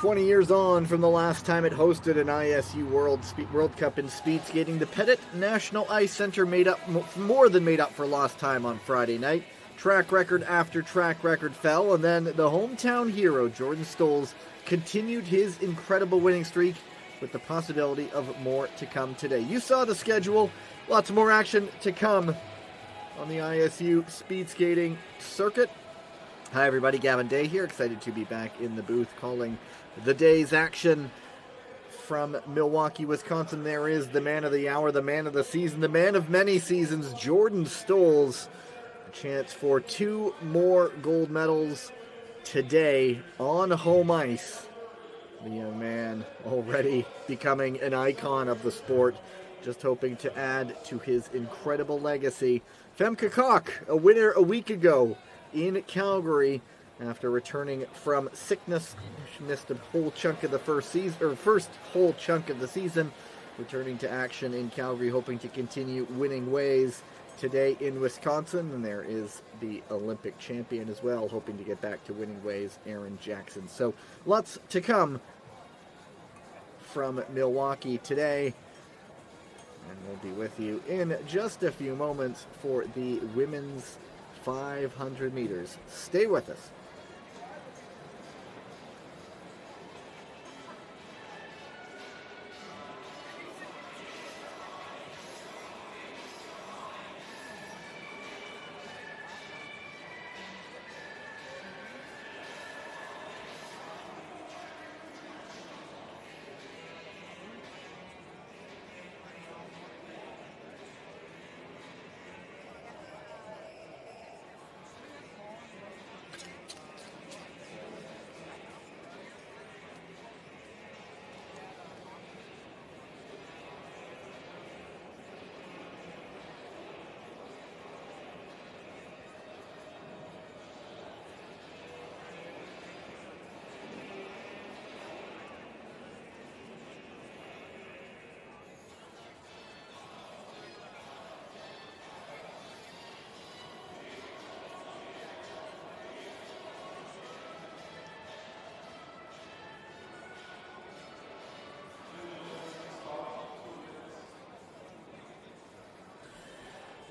20 years on from the last time it hosted an ISU World Cup in speed skating, the Pettit National Ice Center more than made up for lost time on Friday night. Track record after track record fell, and then the hometown hero, Jordan Stolz, continued his incredible winning streak with the possibility of more to come today. You saw the schedule. Lots more action to come on the ISU speed skating circuit. Hi everybody, Gavin Day here, excited to be back in the booth calling the day's action from Milwaukee, Wisconsin. There is the man of the hour, the man of the season, the man of many seasons, Jordan Stolz. A chance for 2 more gold medals today on home ice. The young man already becoming an icon of the sport, just hoping to add to his incredible legacy. Femke Kok, a winner a week ago in Calgary after returning from sickness. She missed a whole chunk of the first whole chunk of the season, returning to action in Calgary, hoping to continue winning ways today in Wisconsin. And there is the Olympic champion as well, hoping to get back to winning ways, Erin Jackson. So lots to come from Milwaukee today. And we'll be with you in just a few moments for the women's 500 meters. Stay with us.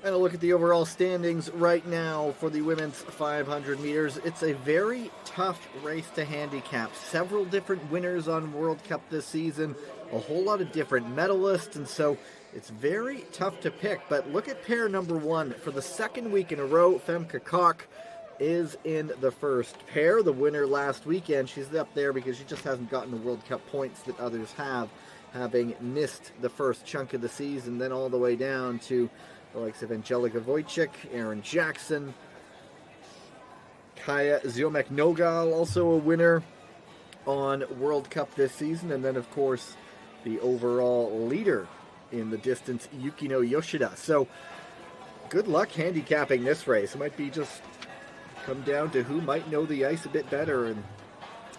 And a look at the overall standings right now for the women's 500 meters. It's a very tough race to handicap. Several different winners on World Cup this season, a whole lot of different medalists, and so it's very tough to pick. But look at pair number 1. For the second week in a row, Femke Kok is in the first pair. The winner last weekend, she's up there because she just hasn't gotten the World Cup points that others have, having missed the first chunk of the season, then all the way down to the likes of Angelika Wojcik, Erin Jackson, Kaya Ziomek-Nogal, also a winner on World Cup this season, and then, of course, the overall leader in the distance, Yukino Yoshida. So, good luck handicapping this race. It might be just come down to who might know the ice a bit better, and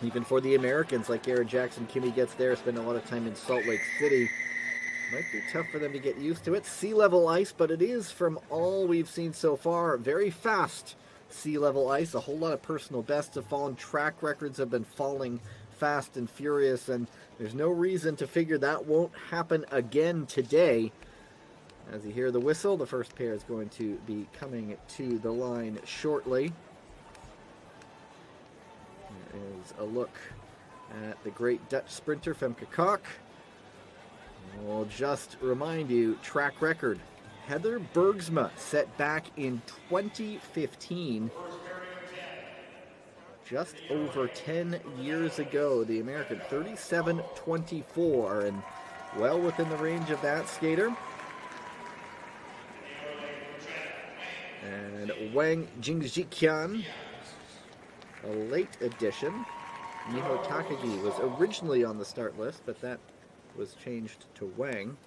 even for the Americans like Erin Jackson, Kimmy gets there, spent a lot of time in Salt Lake City. Might be tough for them to get used to it. Sea level ice, but it is, from all we've seen so far, very fast sea level ice. A whole lot of personal bests have fallen. Track records have been falling fast and furious, and there's no reason to figure that won't happen again today. As you hear the whistle, the first pair is going to be coming to the line shortly. There is a look at the great Dutch sprinter, Femke Kok. We'll just remind you, track record, Heather Bergsma set back in 2015, just over 10 years ago. The American 37:24, and well within the range of that skater. And Wang Jingjiqian, a late addition. Miho Takagi was originally on the start list, but that was changed to Wang.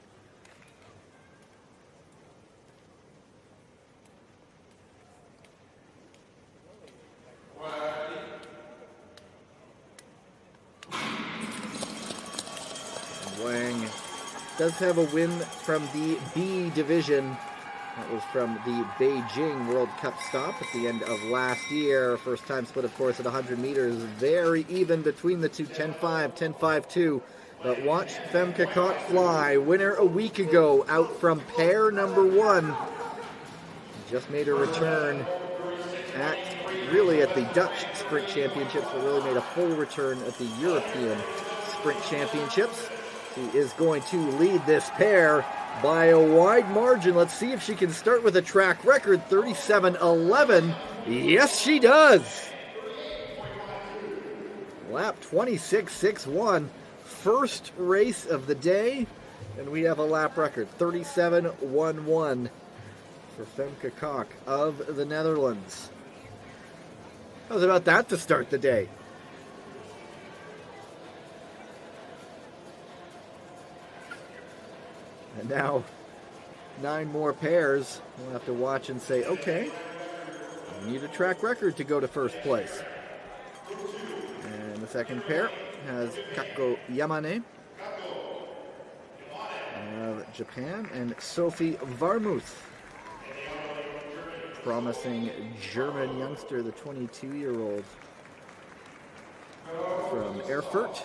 Wang does have a win from the B division That was from the Beijing World Cup stop at the end of last year. First time split, of course, at 100 meters. Very even between the two, 10-5, 10-5-2. But watch Femke Kok fly. Winner a week ago, out from pair number 1. Just made a return at the Dutch Sprint Championships, but really made a full return at the European Sprint Championships. She is going to lead this pair by a wide margin. Let's see if she can start with a track record, 37:11. Yes, she does. Lap 26.61. First race of the day, and we have a lap record, 37:11 for Femke Kok of the Netherlands. How's about that to start the day? And now, 9 more pairs. We'll have to watch and say, okay, we need a track record to go to first place. And the second pair has Kako Yamane of Japan and Sophie Varmuth, promising German youngster, the 22-year-old from Erfurt.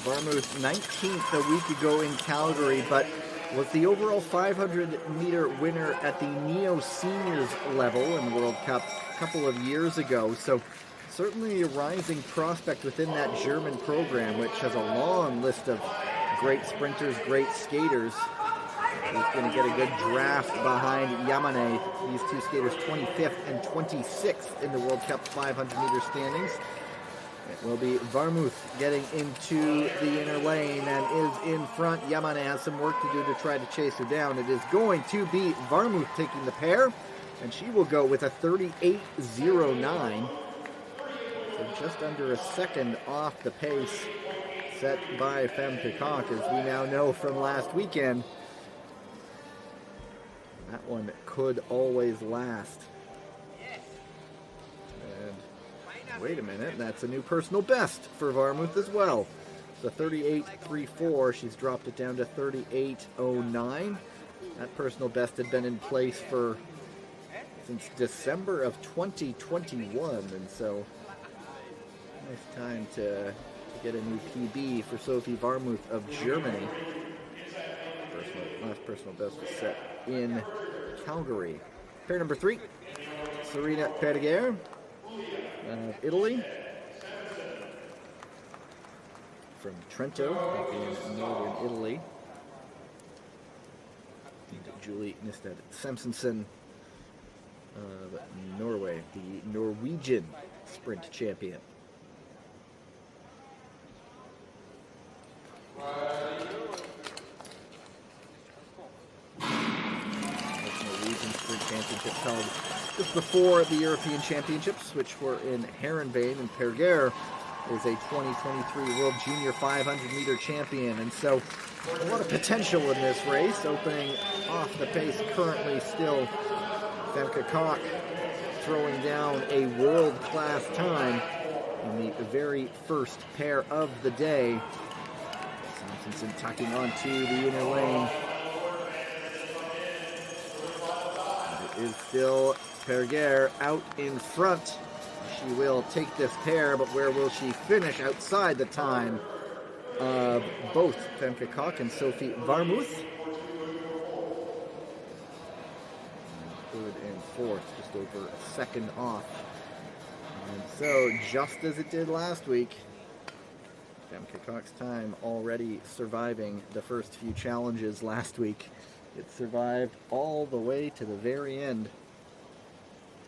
Varmuth 19th a week ago in Calgary, but was the overall 500-meter winner at the Neo Seniors level in the World Cup a couple of years ago. So certainly a rising prospect within that German program, which has a long list of great sprinters, great skaters. He's going to get a good draft behind Yamane. These two skaters 25th and 26th in the World Cup 500-meter standings. It will be Varmuth getting into the inner lane and is in front. Yamane has some work to do to try to chase her down. It is going to be Varmuth taking the pair, and she will go with a 38.09. So just under a second off the pace set by Femke Kok, as we now know from last weekend. That one could always last. Wait a minute, that's a new personal best for Varmuth as well. So 38.34, she's dropped it down to 38.09. That personal best had been in place since December of 2021, and so nice time to get a new PB for Sophie Varmuth of Germany. Last personal best was set in Calgary. Pair number 3, Serena Perguer of Italy, from Trento in northern Italy. And Julie Nistad Samsonsen of Norway, the Norwegian sprint champion. Norwegian sprint championship held just before the European Championships, which were in Heerenveen, and Perguer is a 2023 World Junior 500-meter champion, and so a lot of potential in this race. Opening off the pace currently still Femke Kok throwing down a world-class time in the very first pair of the day. Samsonsen tucking onto the inner lane. It is still Perguer out in front. She will take this pair, but where will she finish? Outside the time of both Femke Kok and Sophie Varmuth. Third and fourth, just over a second off. And so, just as it did last week, Femke Kok's time already surviving the first few challenges last week. It survived all the way to the very end.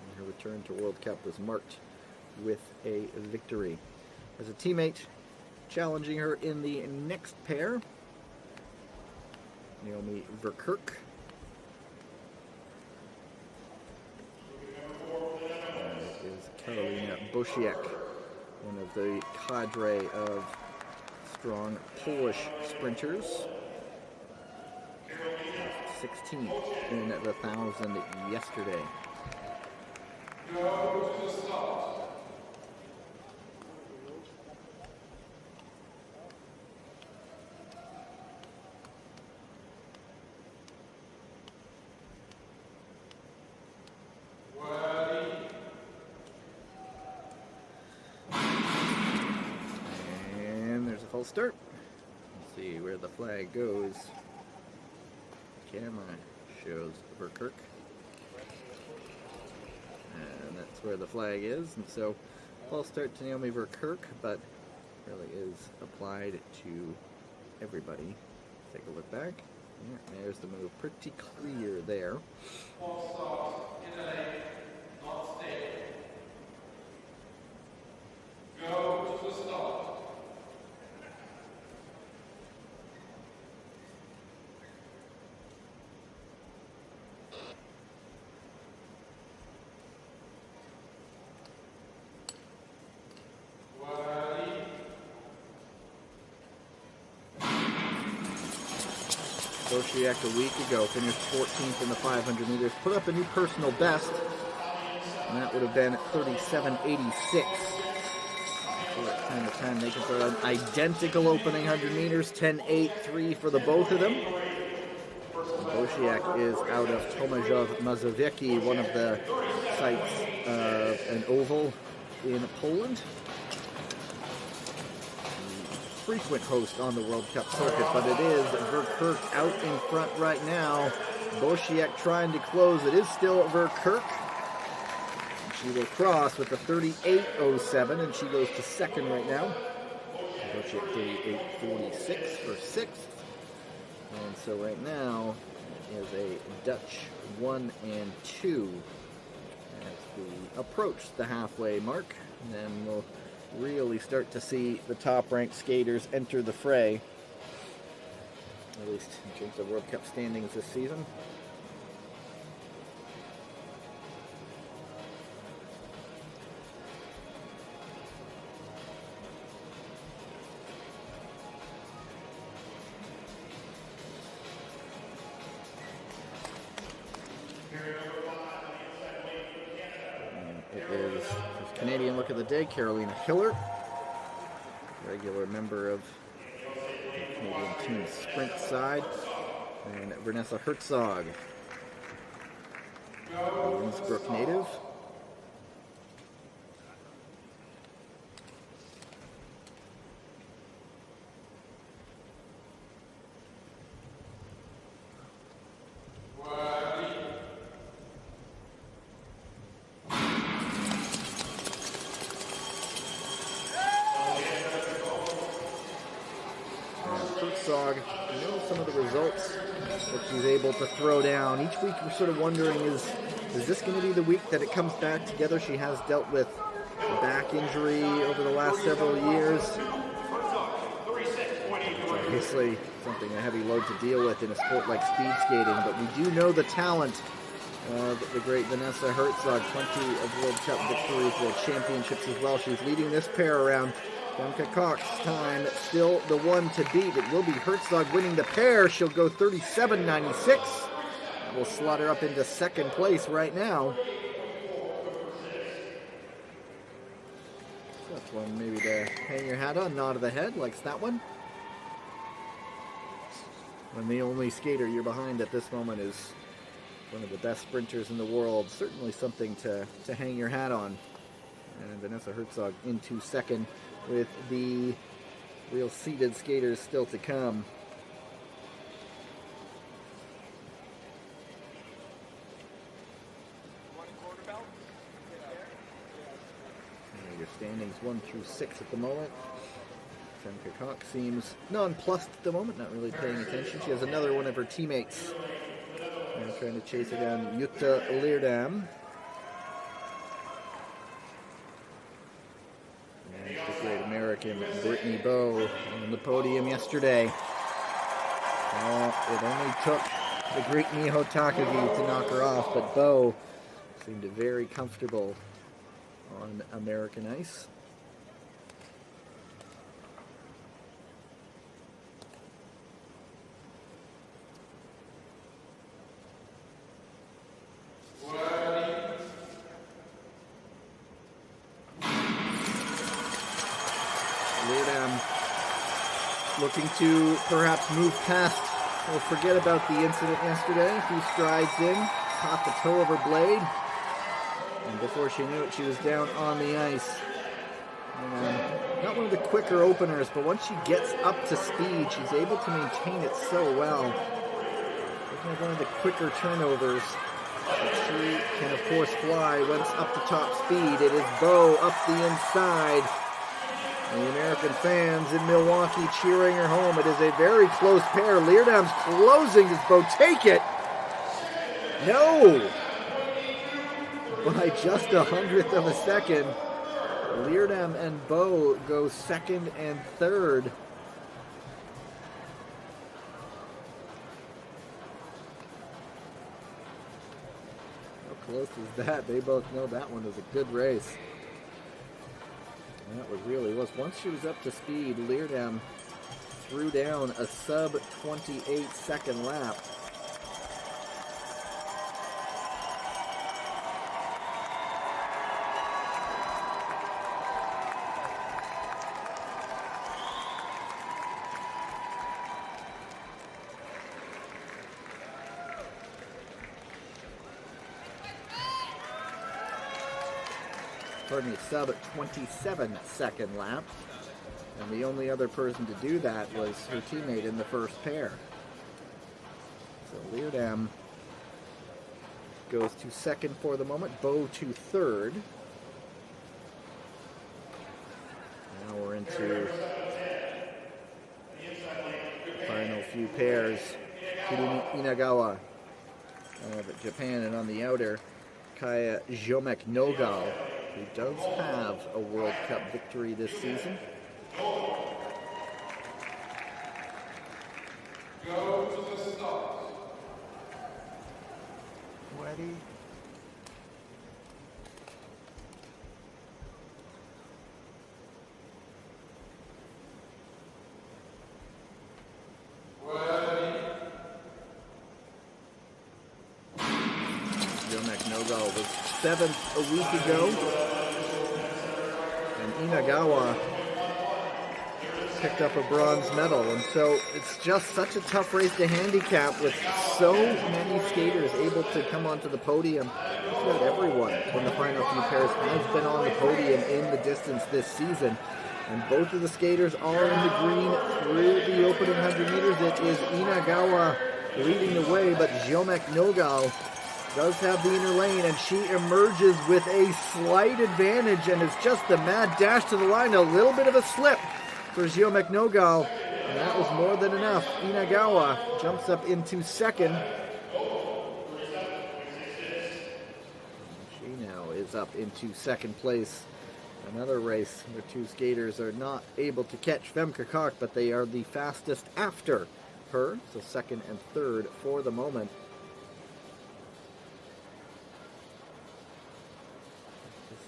And her return to World Cup was marked with a victory. As a teammate challenging her in the next pair, Naomi Verkerk. And it is Karolina Bosiek, one of the cadre of strong Polish sprinters. 16th in the 1,000 yesterday. Go to the start. And there's a false start. Let's see where the flag goes. Camera shows Verkerk. And that's where the flag is. And so, false start to Naomi Verkerk, but really is applied to everybody. Take a look back. Yeah, there's the move. Pretty clear there. False start, Italy, not stay. Go to the start. Bosiak a week ago finished 14th in the 500 meters, put up a new personal best, and that would have been 37.86. So that kind of time they can throw an identical opening 100 meters, 10.83 for the both of them. Bosiak is out of Tomaszów Mazowiecki, one of the sites of an oval in Poland. Frequent host on the World Cup circuit, but it is Verkerk out in front right now. Bosiak trying to close. It is still Verkerk. She will cross with a 38.07, and she goes to second right now. Bosiak 38.46 for sixth. And so right now is a Dutch 1 and 2 as we approach the halfway mark. And then we'll really start to see the top-ranked skaters enter the fray, at least in terms of World Cup standings this season. It is Canadian look of the day, Carolina Hiller, regular member of the Canadian team sprint side, and Vanessa Herzog, Innsbruck native. Herzog, you know some of the results that she's able to throw down. Each week we're sort of wondering, is this going to be the week that it comes back together? She has dealt with a back injury over the last several years. It's obviously something, a heavy load to deal with in a sport like speed skating, but we do know the talent of the great Vanessa Herzog. Plenty of World Cup victories, World Championships as well. She's leading this pair around. Femke Cox time still the one to beat. It will be Herzog winning the pair. She'll go 37.96. That will slot her up into second place right now. So that's one maybe to hang your hat on. Nod of the head, likes that one. When the only skater you're behind at this moment is one of the best sprinters in the world, certainly something to hang your hat on. And Vanessa Herzog into second, with the real seeded skaters still to come. Your standings 1 through 6 at the moment. Femke Cox seems nonplussed at the moment, not really paying attention. She has another one of her teammates trying to chase her down, Jutta Leerdam. And the great American Brittany Bowe on the podium yesterday. It only took the Greek Miho Takagi to knock her off, but Bowe seemed very comfortable on American ice. Leerdam looking to perhaps move past or forget about the incident yesterday. A few strides in, caught the toe of her blade, and before she knew it, she was down on the ice. Not one of the quicker openers, but once she gets up to speed, she's able to maintain it so well. One of the quicker turnovers. But she can, of course, fly once up to top speed. It is Bo up the inside. The American fans in Milwaukee cheering her home. It is a very close pair. Leerdam's closing. Does Bo take it? No! By just 100th of a second. Leerdam and Bo go second and third. How close is that? They both know that one was a good race. And that was. Once she was up to speed, Leerdam threw down a sub-28 second lap. Sub-27 second lap. And the only other person to do that was her teammate in the first pair. So Leerdam goes to second for the moment, Bo to third. Now we're into the final few pairs. Hirumi Inagawa of Japan, and on the outer, Kaya Jomek Nogal, who does have a World Cup victory this season. Go to the start. Ready? Jomek Nogal was 7th a week ago, and Inagawa picked up a bronze medal, and so it's just such a tough race to handicap with so many skaters able to come onto the podium. Just about everyone in the final few pairs has been on the podium in the distance this season, and both of the skaters are in the green through the opening 100 meters. It is Inagawa leading the way, but Jomek Nogal does have the inner lane, and she emerges with a slight advantage, and it's just a mad dash to the line. A little bit of a slip for Jomek Nogal, and that was more than enough. Inagawa jumps up into second. She now is up into second place. Another race where two skaters are not able to catch Femke Kok, but they are the fastest after her, so second and third for the moment.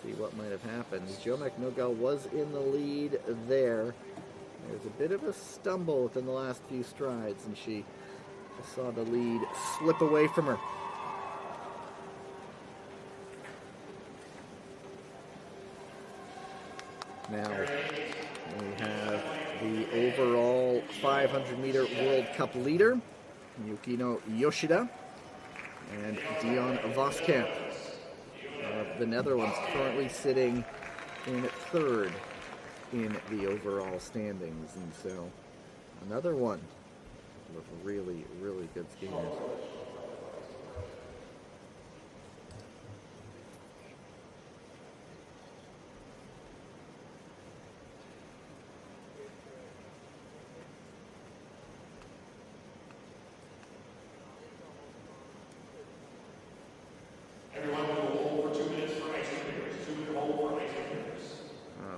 See what might have happened. Jomek Nogal was in the lead there. There's a bit of a stumble within the last few strides, and she saw the lead slip away from her. Now we have the overall 500-meter World Cup leader, Yukino Yoshida, and Dion Voskamp of the Netherlands, currently sitting in third in the overall standings. And so another one of really, really good skaters.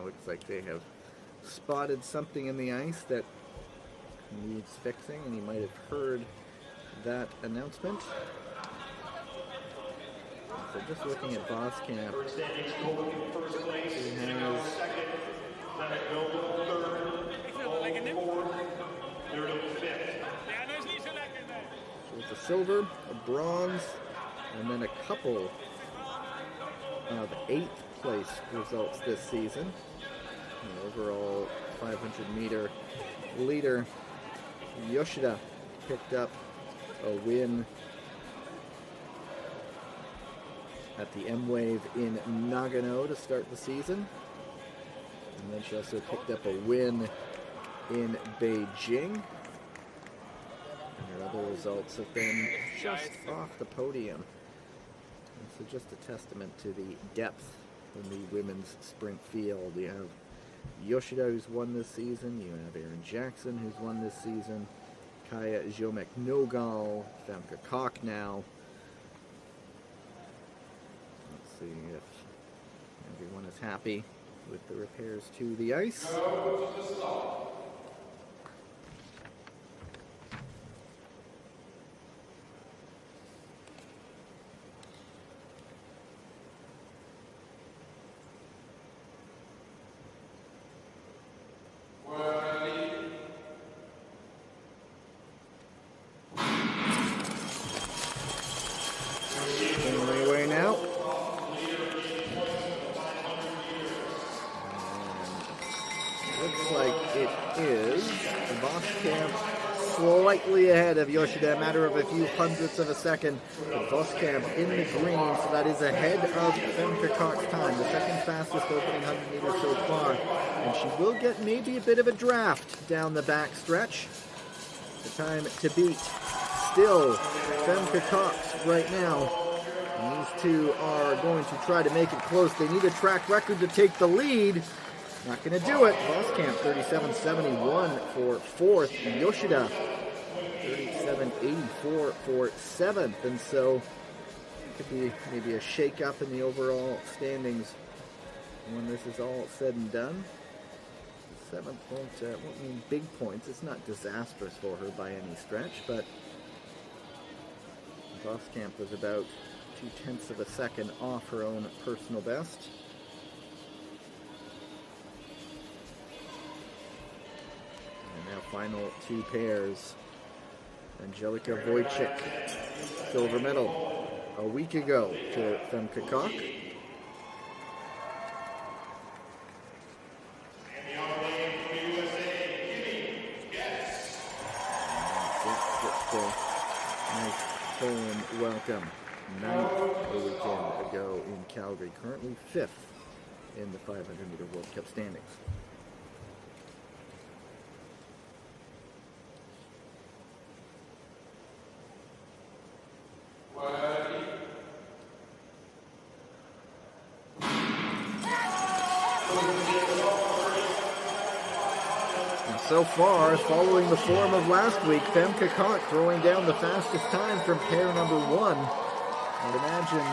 Looks like they have spotted something in the ice that needs fixing, and you might have heard that announcement. So just looking at Voskamp, he has so it's a silver, a bronze, and then a couple of 8th place results this season. The overall 500-meter leader, Yoshida, picked up a win at the M-Wave in Nagano to start the season. And then she also picked up a win in Beijing. And her other results have been just off the podium. And so just a testament to the depth in the women's sprint field. You have Yoshida, who's won this season. You have Erin Jackson, who's won this season. Kaya Jomek-Nogal, Femke Koch now. Let's see if everyone is happy with the repairs to the ice. Go to the stop. Anyway now. Looks like it is Voskamp slightly ahead of Yoshida, a matter of a few hundredths of a second. But Voskamp in the green, so that is ahead of Femke Koch's time, the second fastest opening 100 meters so far. And she will get maybe a bit of a draft down the back stretch. The time to beat still Femke Koch right now. And these two are going to try to make it close. They need a track record to take the lead. Not going to do it. Voskamp 37.71 for fourth. Yoshida 37.84 for seventh. And so it could be maybe a shake-up in the overall standings when this is all said and done. Seventh won't mean big points. It's not disastrous for her by any stretch, but Voskamp was about 0.2 of a second off her own personal best. And now final two pairs. Angelika Wojcik, silver medal a week ago to Femke Koch. Nice home welcome. Ninth a weekend ago in Calgary. Currently fifth in the 500-meter World Cup standings. So far, following the form of last week, Femke Koch throwing down the fastest time from pair number one. I'd imagine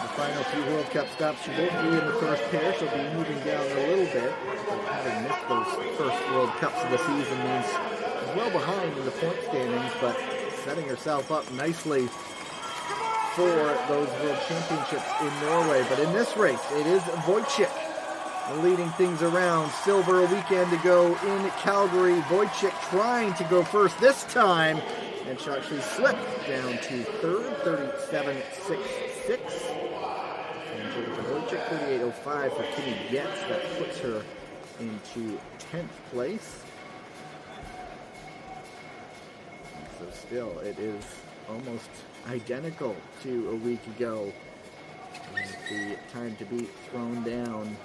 the final few World Cup stops, she won't be in the first pair. She'll be moving down a little bit. But having missed those first World Cups of the season means she's well behind in the point standings, but setting herself up nicely for those World Championships in Norway. But in this race, it is Wojcik leading things around. Silver a weekend ago in Calgary. Wojcik trying to go first this time, and she actually slipped down to third, 37.66. Angelika Wojcik, 38.05 for Kimmy Getz. That puts her into 10th place. So still, it is almost identical to a week ago. And the time to beat thrown down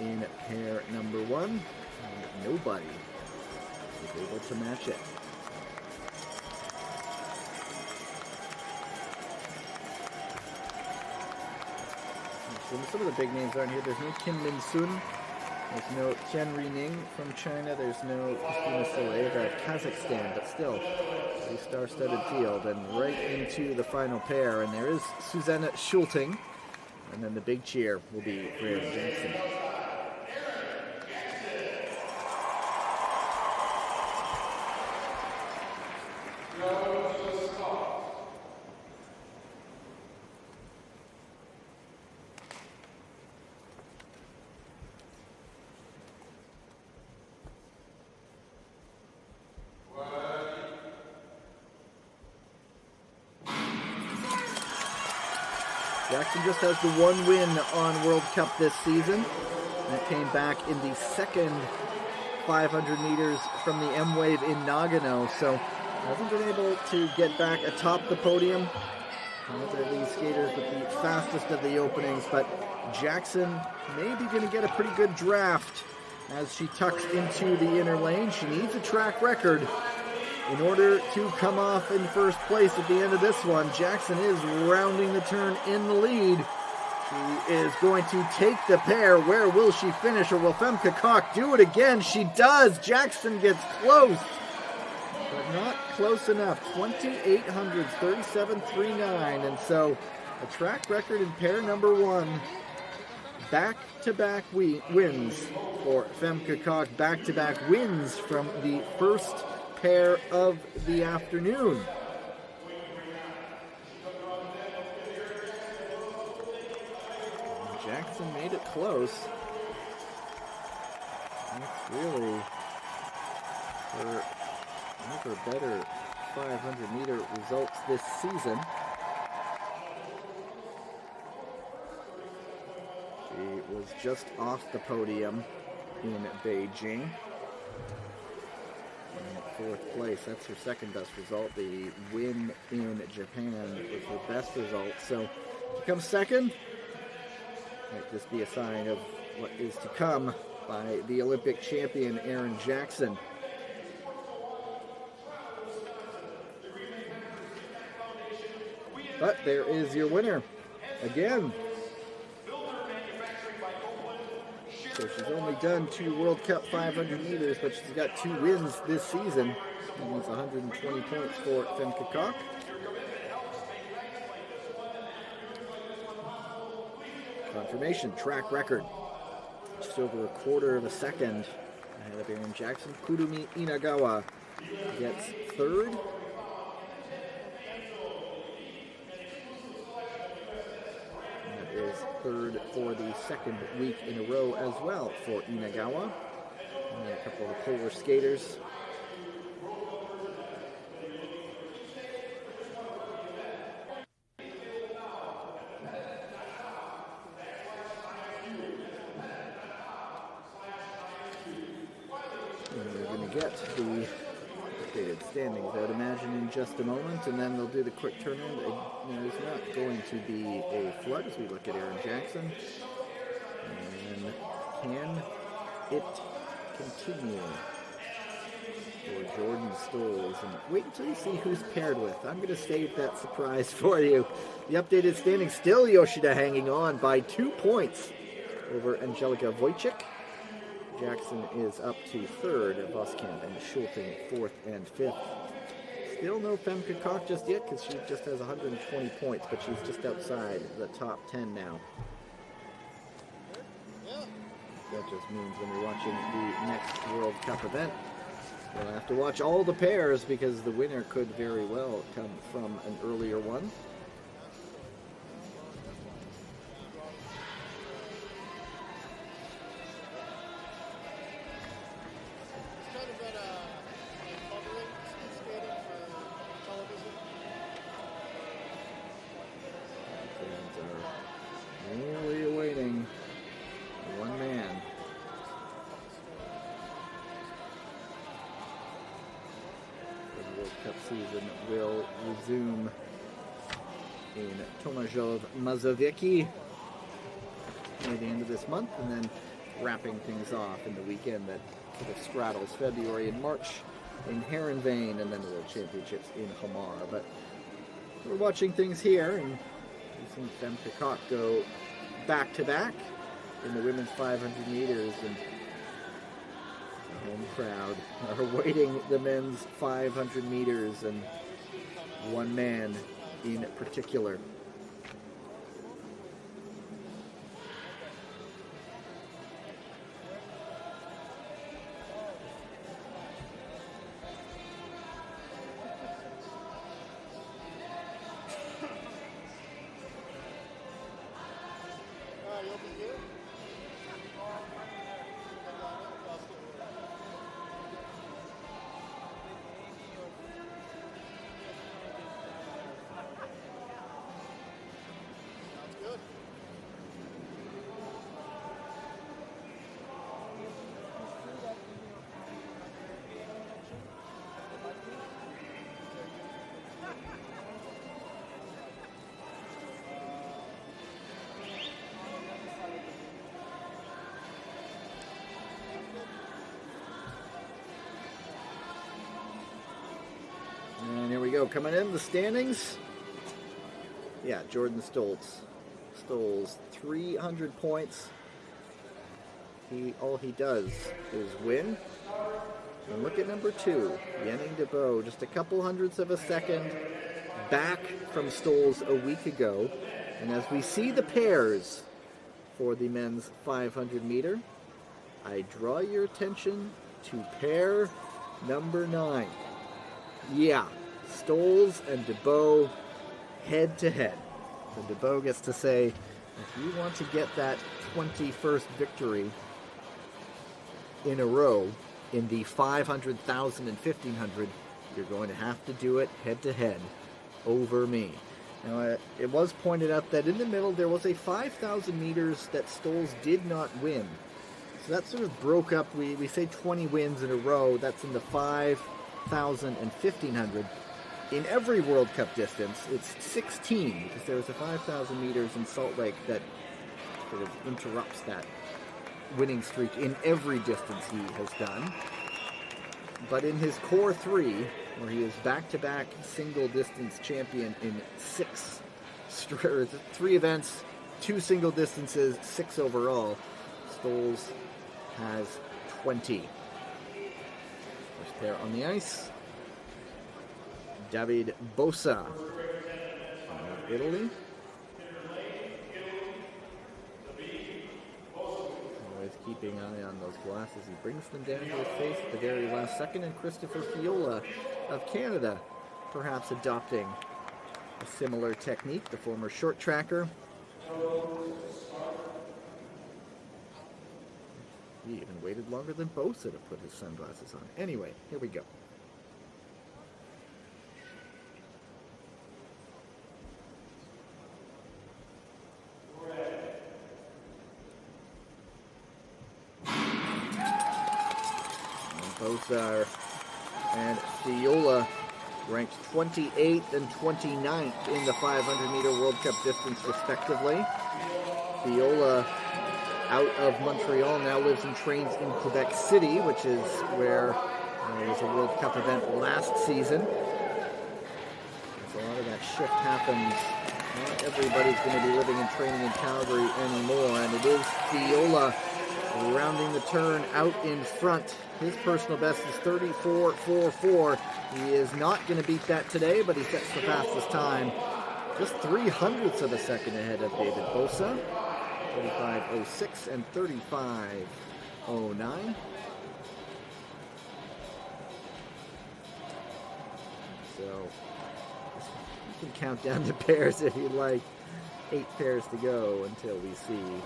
in pair number one, and nobody was able to match it. So some of the big names aren't here. There's no Kim Min-sun. There's no Chen Rining from China. There's no Kristina Saleeva of Kazakhstan, but still a star-studded field. And right into the final pair, and there is Susanna Schulting, and then the big cheer will be for Erin Jackson. Jackson just has the one win on World Cup this season. That came back in the second 500 meters from the M-Wave in Nagano, so hasn't been able to get back atop the podium. They're these skaters with the fastest of the openings, but Jackson may be going to get a pretty good draft as she tucks into the inner lane. She needs a track record in order to come off in first place at the end of this one. Jackson is rounding the turn in the lead. She is going to take the pair. Where will she finish, or will Femke Koch do it again? She does. Jackson gets close, but not close enough. 2800s, 37.39, and so a track record in pair number one. Back-to-back wins for Femke Koch. Back-to-back wins from the first pair of the afternoon. Jackson made it close. That's really one of her better 500-meter results this season. She was just off the podium in Beijing. In fourth place, that's her second best result. The win in Japan was her best result. So to come second, might this be a sign of what is to come by the Olympic champion Erin Jackson. But there is your winner again. So she's only done 2 World Cup 500 meters, but she's got 2 wins this season. That means 120 points for Femke Koch. Confirmation, track record. Just over a quarter of a second ahead of Erin Jackson. Kurumi Inagawa gets third. That is third for the second week in a row as well for Inagawa. And then a couple of the Polish skaters. Get the updated standings, I would imagine, in just a moment, and then they'll do the quick turnaround. There's not going to be a flood as we look at Erin Jackson. And can it continue for Jordan Stoles? And wait until you see who's paired with. I'm going to save that surprise for you. The updated standings, still Yoshida hanging on by 2 points over Angelika Wojcik. Jackson is up to third, Voskamp and Schulting fourth and fifth. Still no Femke Koch just yet because she just has 120 points, but she's just outside the top 10 now. That just means when you're watching the next World Cup event, you'll have to watch all the pairs because the winner could very well come from an earlier one. Season will resume in Tomaszów Mazowiecki near the end of this month, and then wrapping things off in the weekend that sort of straddles February and March in Heerenveen, and then the World Championships in Hamar. But we're watching things here, and we've seen Femke Koch go back-to-back in the women's 500 meters, and the home crowd are awaiting the men's 500 meters, and one man in particular. go. Coming in the standings. Yeah, Jordan Stolz. 300 points. All he does is win. And look at number 2, Yenning DeBow, just a couple hundredths of a second back from Stolz a week ago. And as we see the pairs for the men's 500 meter, I draw your attention to pair number 9. Yeah, Stolz and DeBow head to head. So DeBow gets to say, if you want to get that 21st victory in a row in the 500, 1,000, and 1,500, you're going to have to do it head to head over me. Now, it was pointed out that in the middle there was a 5,000 meters that Stolz did not win. So that sort of broke up. We say 20 wins in a row. That's in the 5,000 and 1,500. In every World Cup distance, it's 16, because there was a 5,000 meters in Salt Lake that sort of interrupts that winning streak in every distance he has done. But in his core 3, where he is back-to-back single-distance champion in 3 events, 2 single distances, 6 overall, Stolz has 20. First pair on the ice. David Bosa of Italy. Always keeping an eye on those glasses. He brings them down to his face at the very last second. And Christopher Fiola of Canada, perhaps adopting a similar technique, the former short tracker. He even waited longer than Bosa to put his sunglasses on. Anyway, here we go. Bosa and Fiola ranked 28th and 29th in the 500-meter World Cup distance, respectively. Fiola, out of Montreal, now lives and trains in Quebec City, which is where there was a World Cup event last season. So a lot of that shift happens. Not everybody's going to be living and training in Calgary anymore, and it is Fiola rounding the turn out in front. His personal best is 34.44. He is not going to beat that today, but he sets the fastest time. Just 0.03 of a second ahead of David Bosa. 35.06 and 35.09. So you can count down the pairs if you like. 8 pairs to go until we see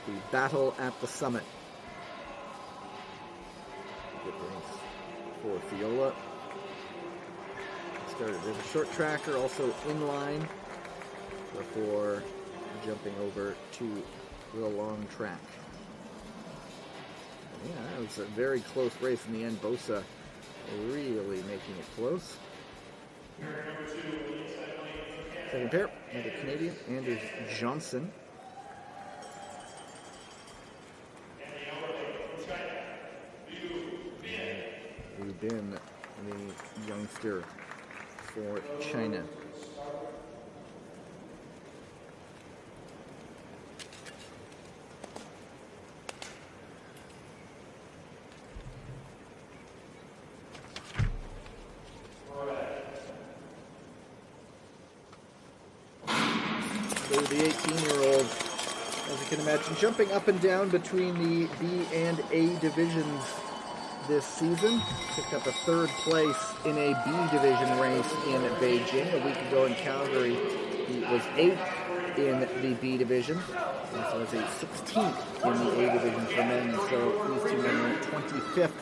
the battle at the summit. Good race for Fiola. Started as a short tracker, also inline, before jumping over to the long track. Yeah, it was a very close race in the end. Bosa really making it close. Second pair, another Canadian, Anders Johnson. Liu Bin, the youngster for China. So the 18-year-old, as you can imagine, jumping up and down between the B and A divisions this season. Picked up a 3rd place in a B division race in Beijing. A week ago in Calgary, he was 8th in the B division. Also has a 16th in the A division for men. So these two men are 25th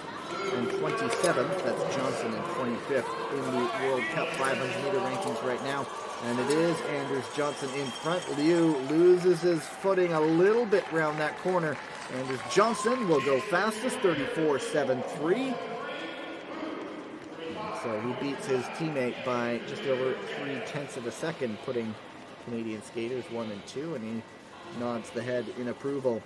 and 27th. That's Johnson and 25th in the World Cup 500 meter rankings right now. And it is Anders Johnson in front. Liu loses his footing a little bit round that corner. Anders Johnson will go fastest, 34.73. So he beats his teammate by just over 0.3 of a second, putting Canadian skaters 1 and 2, and he nods the head in approval.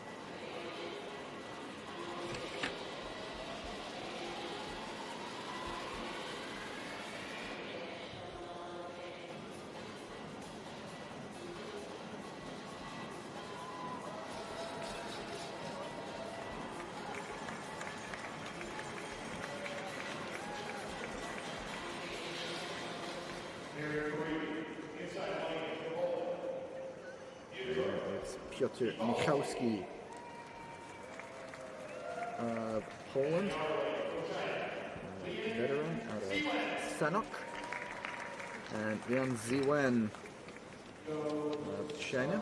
Piotr Michalski of Poland, veteran out of Sanok, and Yan Ziwen of China.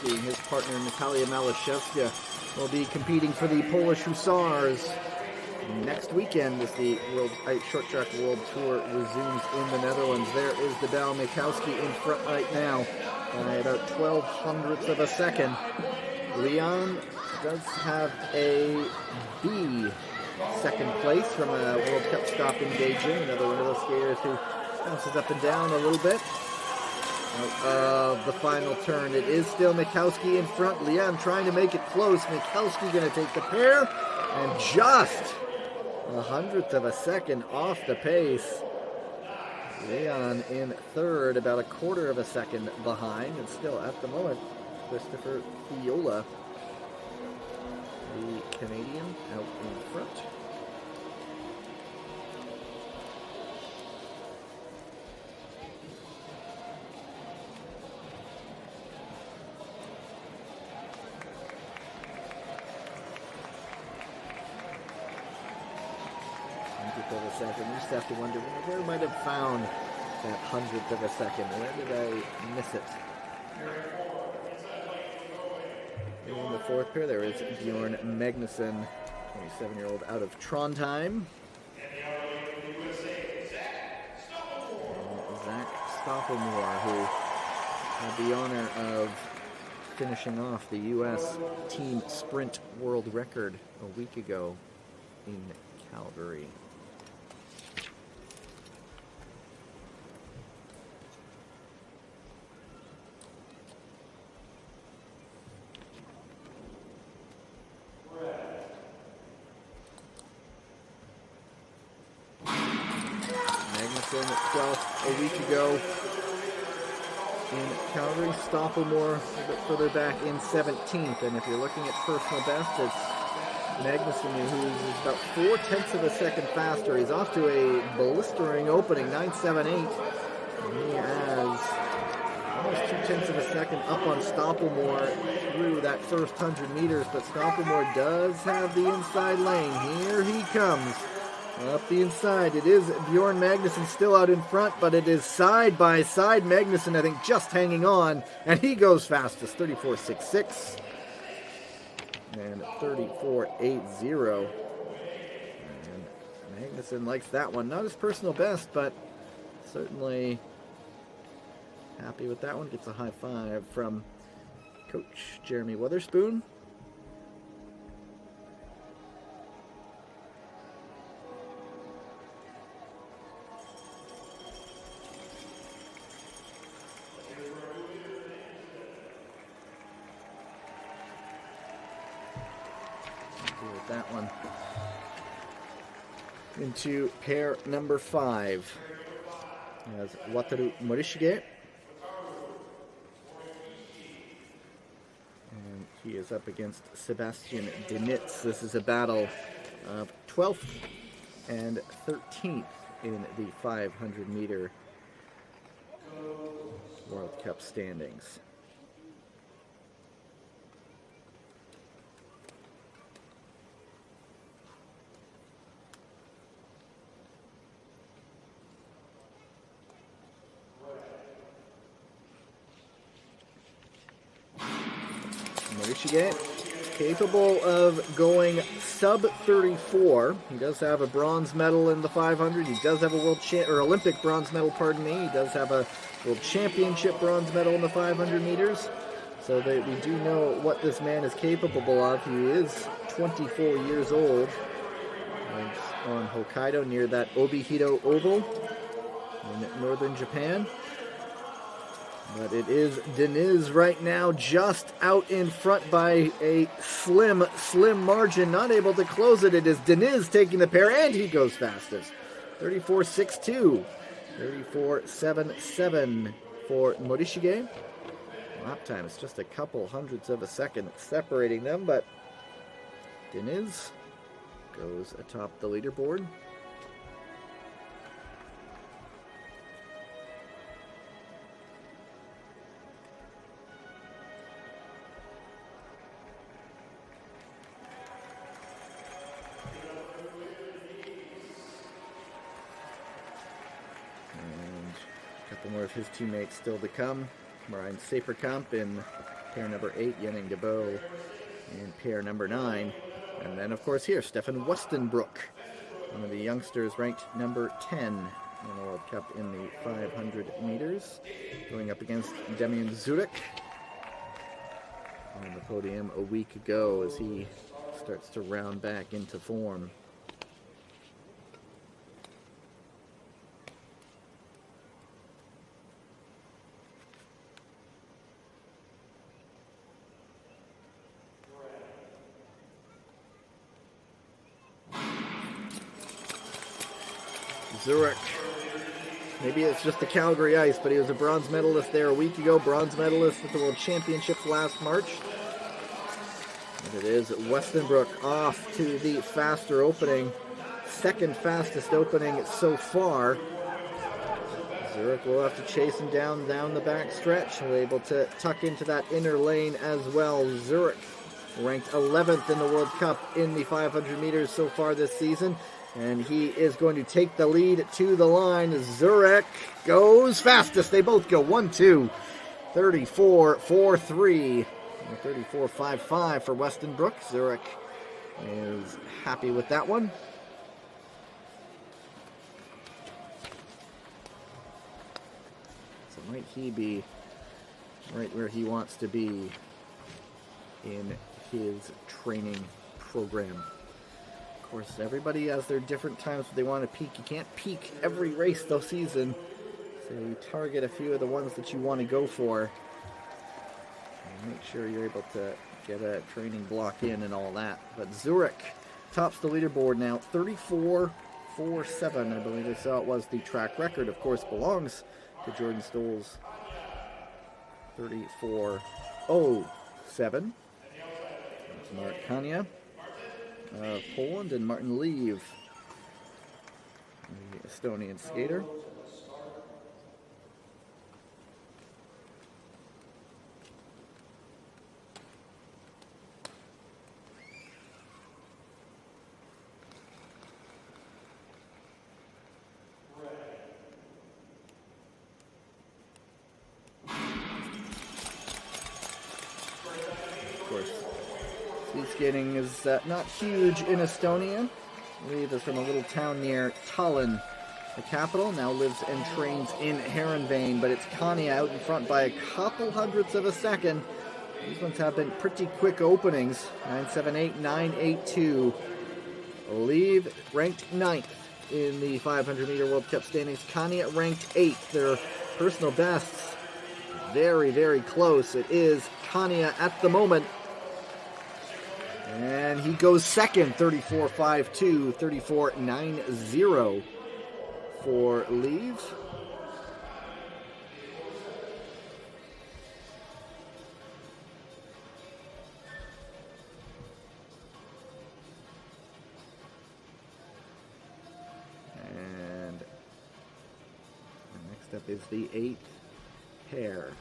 And his partner Natalia Malashevska will be competing for the Polish Hussars next weekend as the Short Track World Tour resumes in the Netherlands. There is the Dal Mikowski in front right now by about 0.12 of a second. Leon does have a B second place from a World Cup stop in Beijing. Another one of those skaters who bounces up and down a little bit. Of the final turn, it is still Mikowski in front. Leon trying to make it close. Mikowski going to take the pair, and just 1/100th of a second off the pace. Leon in third, about 1/4 of a second behind, and still at the moment, Christopher Fiola, the Canadian, out in front. Of a second. You just have to wonder where I might have found that 1/100th of a second. Where did I miss it? In the fourth pair, there is Bjorn Magnusson, 27-year-old out of Trondheim. And Zach Stoppelmoor, who had the honor of finishing off the U.S. team sprint world record a week ago in Calgary. Magnuson at 12th a week ago in Calgary. Stoppelmoor a bit further back in 17th. And if you're looking at personal best, it's Magnuson, who's about 0.4 of a second faster. He's off to a blistering opening, 9.78. And he has almost 0.2 of a second up on Stoppelmoor through that first 100 meters. But Stoppelmoor does have the inside lane. Here he comes. Up the inside, it is Bjorn Magnusson still out in front, but it is side by side. Magnusson, I think, just hanging on, and he goes fastest, 34.66 and 34.80. And Magnusson likes that one. Not his personal best, but certainly happy with that one. Gets a high five from Coach Jeremy Weatherspoon. That one into pair number 5 as Wataru Morishige, and he is up against Sebastian Denitz. This is a battle of 12th and 13th in the 500 meter World Cup standings. Morishige, capable of going sub 34. He does have a bronze medal in the 500. He does have a Olympic bronze medal, pardon me. He does have a World Championship bronze medal in the 500 meters. So that we do know what this man is capable of. He is 24 years old. He's on Hokkaido near that Obihito Oval in northern Japan. But it is Deniz right now just out in front by a slim margin. Not able to close it. It is Deniz taking the pair, and he goes fastest. 34.62. 34.77 for Morishige. Lap time is just a couple hundredths of a second separating them, but Diniz goes atop the leaderboard. More of his teammates still to come. Brian Saperkamp in pair number 8, Yenning DeBow in pair number 9. And then, of course, here, Stefan Westenbroek, one of the youngsters ranked number 10 in the World Cup in the 500 meters, going up against Demian Zurek on the podium a week ago as he starts to round back into form. Zurek, maybe it's just the Calgary ice, but he was a bronze medalist there a week ago, bronze medalist at the World Championships last March. And it is Westenbroek off to the faster opening, second fastest opening so far. Zurek will have to chase him down the back stretch, able to tuck into that inner lane as well. Zurek ranked 11th in the World Cup in the 500 meters so far this season. And he is going to take the lead to the line. Zurek goes fastest. They both go 1-2. 34-4-3. 34-5-5 for Westenbroek. Zurek is happy with that one. So might he be right where he wants to be in his training program? Of course, everybody has their different times when they want to peak. You can't peak every race this season, so you target a few of the ones that you want to go for and make sure you're able to get a training block in and all that. But Zurek tops the leaderboard now, 34-4-7, I believe I saw it was the track record. Of course, belongs to Jordan Stolz, 34-0-7. That's Mark Kania of Poland, and Martin Leave, the Estonian skater. Of course, speed skating is not huge in Estonia. Leave is from a little town near Tallinn, the capital. Now lives and trains in Heerenveen, but it's Kania out in front by a couple hundredths of a second. These ones have been pretty quick openings. 9.78, 9.82. Leave ranked 9th in the 500 meter World Cup standings. Kania ranked 8th. Their personal bests very, very close. It is Kania at the moment. And he goes second, 34-5-2, 34-9-0 for Leave. And next up is the 8th pair.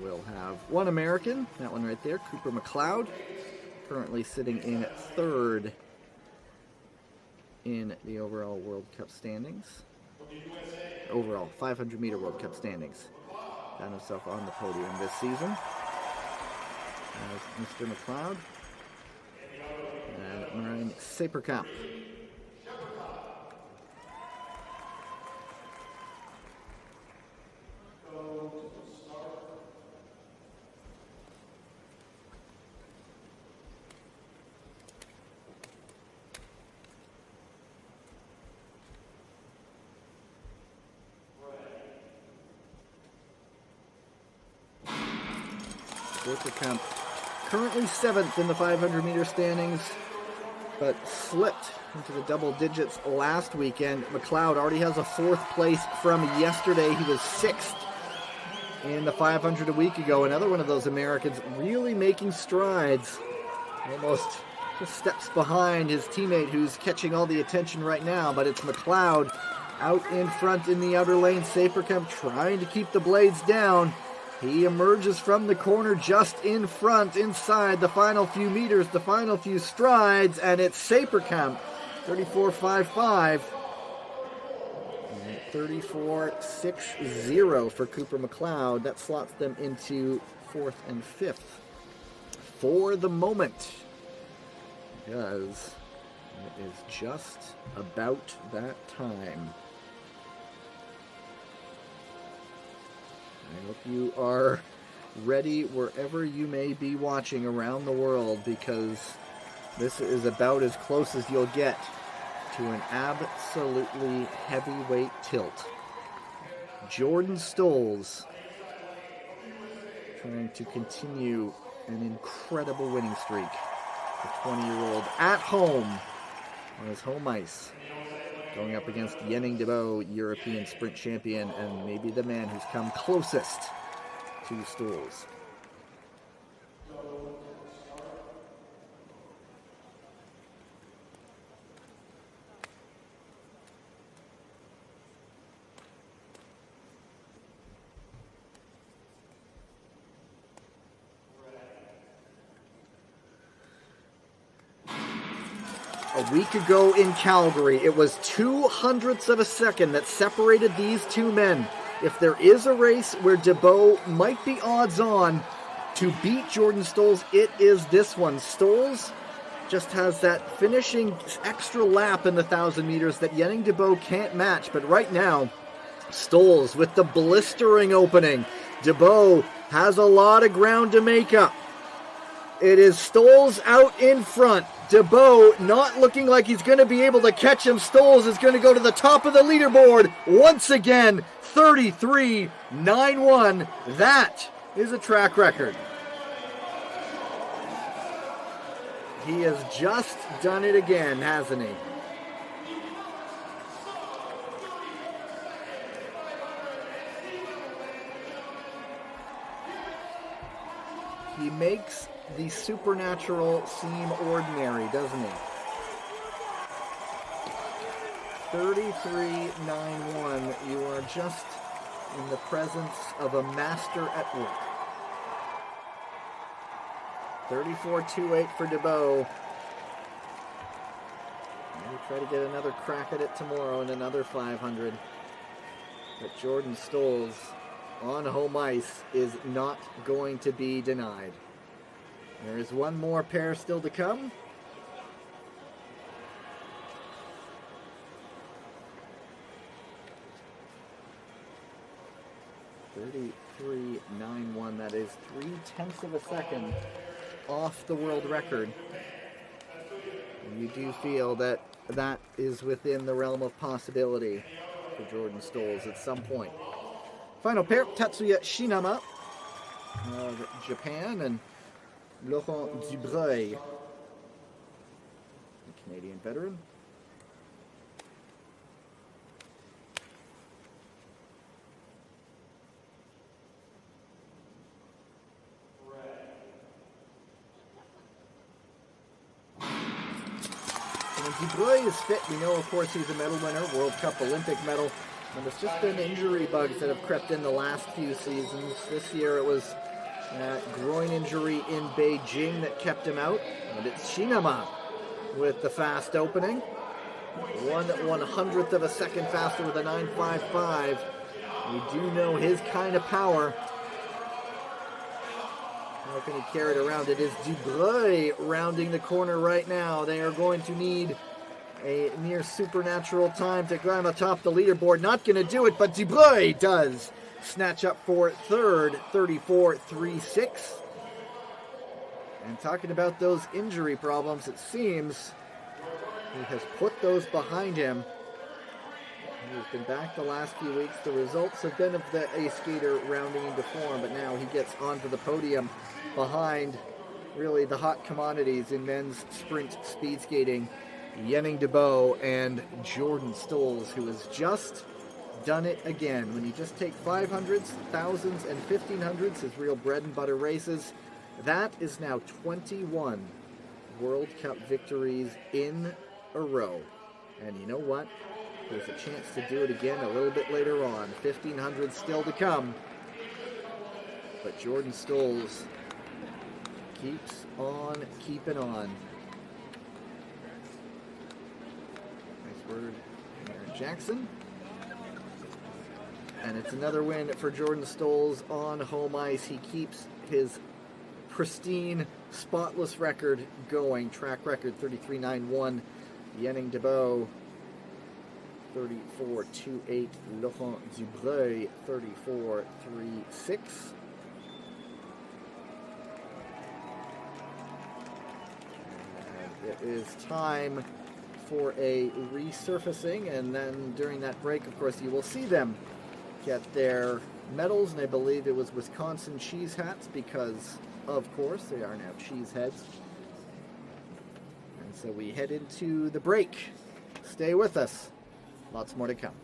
We'll have one American, that one right there, Cooper McLeod, currently sitting in 3rd in the overall World Cup standings. Overall 500 meter World Cup standings. Found himself on the podium this season as Mr. McLeod and Marine Saperkamp. Saperkamp currently 7th in the 500 meter standings, but slipped into the double digits last weekend. McLeod already has a 4th place from yesterday. He was 6th in the 500 a week ago. Another one of those Americans really making strides. Almost just steps behind his teammate who's catching all the attention right now, but it's McLeod out in front in the outer lane. Saperkamp trying to keep the blades down. He emerges from the corner just in front, inside the final few meters, the final few strides, and it's Saperkamp, 34.55. 34.60 for Cooper McLeod. That slots them into 4th and 5th for the moment, because it is just about that time. I hope you are ready wherever you may be watching around the world, because this is about as close as you'll get to an absolutely heavyweight tilt. Jordan Stolz trying to continue an incredible winning streak. The 20-year-old at home on his home ice, going up against Yenning DeBow, European sprint champion, and maybe the man who's come closest to Stolz. A week ago in Calgary, it was 0.02 of a second that separated these two men. If there is a race where DeBow might be odds on to beat Jordan Stolz, it is this one. Stolz just has that finishing extra lap in the 1,000 meters that Yenning DeBow can't match. But right now, Stolz with the blistering opening. DeBow has a lot of ground to make up. It is Stolz out in front. DeBow not looking like he's going to be able to catch him. Stolz is going to go to the top of the leaderboard once again. 33.91. That is a track record. He has just done it again, hasn't he? He makes the supernatural seem ordinary, doesn't he? 33.91. You are just in the presence of a master at work. 34.28 for DeBow. Maybe try to get another crack at it tomorrow in another 500. But Jordan Stolz on home ice is not going to be denied. There is one more pair still to come. .33.91. That is 0.3 of a second off the world record. And you do feel that that is within the realm of possibility for Jordan Stolz at some point. Final pair, Tatsuya Shinama of Japan and Laurent Dubreuil, the Canadian veteran. And Dubreuil is fit. We know, of course, he's a medal winner, World Cup, Olympic medal. And it's just been injury bugs that have crept in the last few seasons. This year it was groin injury in Beijing that kept him out. And it's Shinama with the fast opening. 1/100th of a second faster with a 9.55. We do know his kind of power. How can he carry it around? It is Dubreuil rounding the corner right now. They are going to need a near supernatural time to climb atop the leaderboard. Not going to do it, but Dubreuil does snatch up for third, 34.36. And talking about those injury problems, it seems he has put those behind him. He's been back the last few weeks. The results have been of a skater rounding into form, but now he gets onto the podium behind really the hot commodities in men's sprint speed skating. Yenning DeBow and Jordan Stolz, who has just done it again. When you just take 500s, 1000s, and 1500s, his real bread and butter races, that is now 21 World Cup victories in a row. And you know what? There's a chance to do it again a little bit later on. 1500 still to come. But Jordan Stolz keeps on keeping on. Nice word from Aaron Jackson. And it's another win for Jordan Stolz on home ice. He keeps his pristine, spotless record going. Track record 33.91. Yenning DeBow 34.28. Laurent Dubreuil 34.36. It is time for a resurfacing, and then during that break, of course, you will see them get their medals, and I believe it was Wisconsin cheese hats because, of course, they are now cheese heads. And so we head into the break. Stay with us. Lots more to come.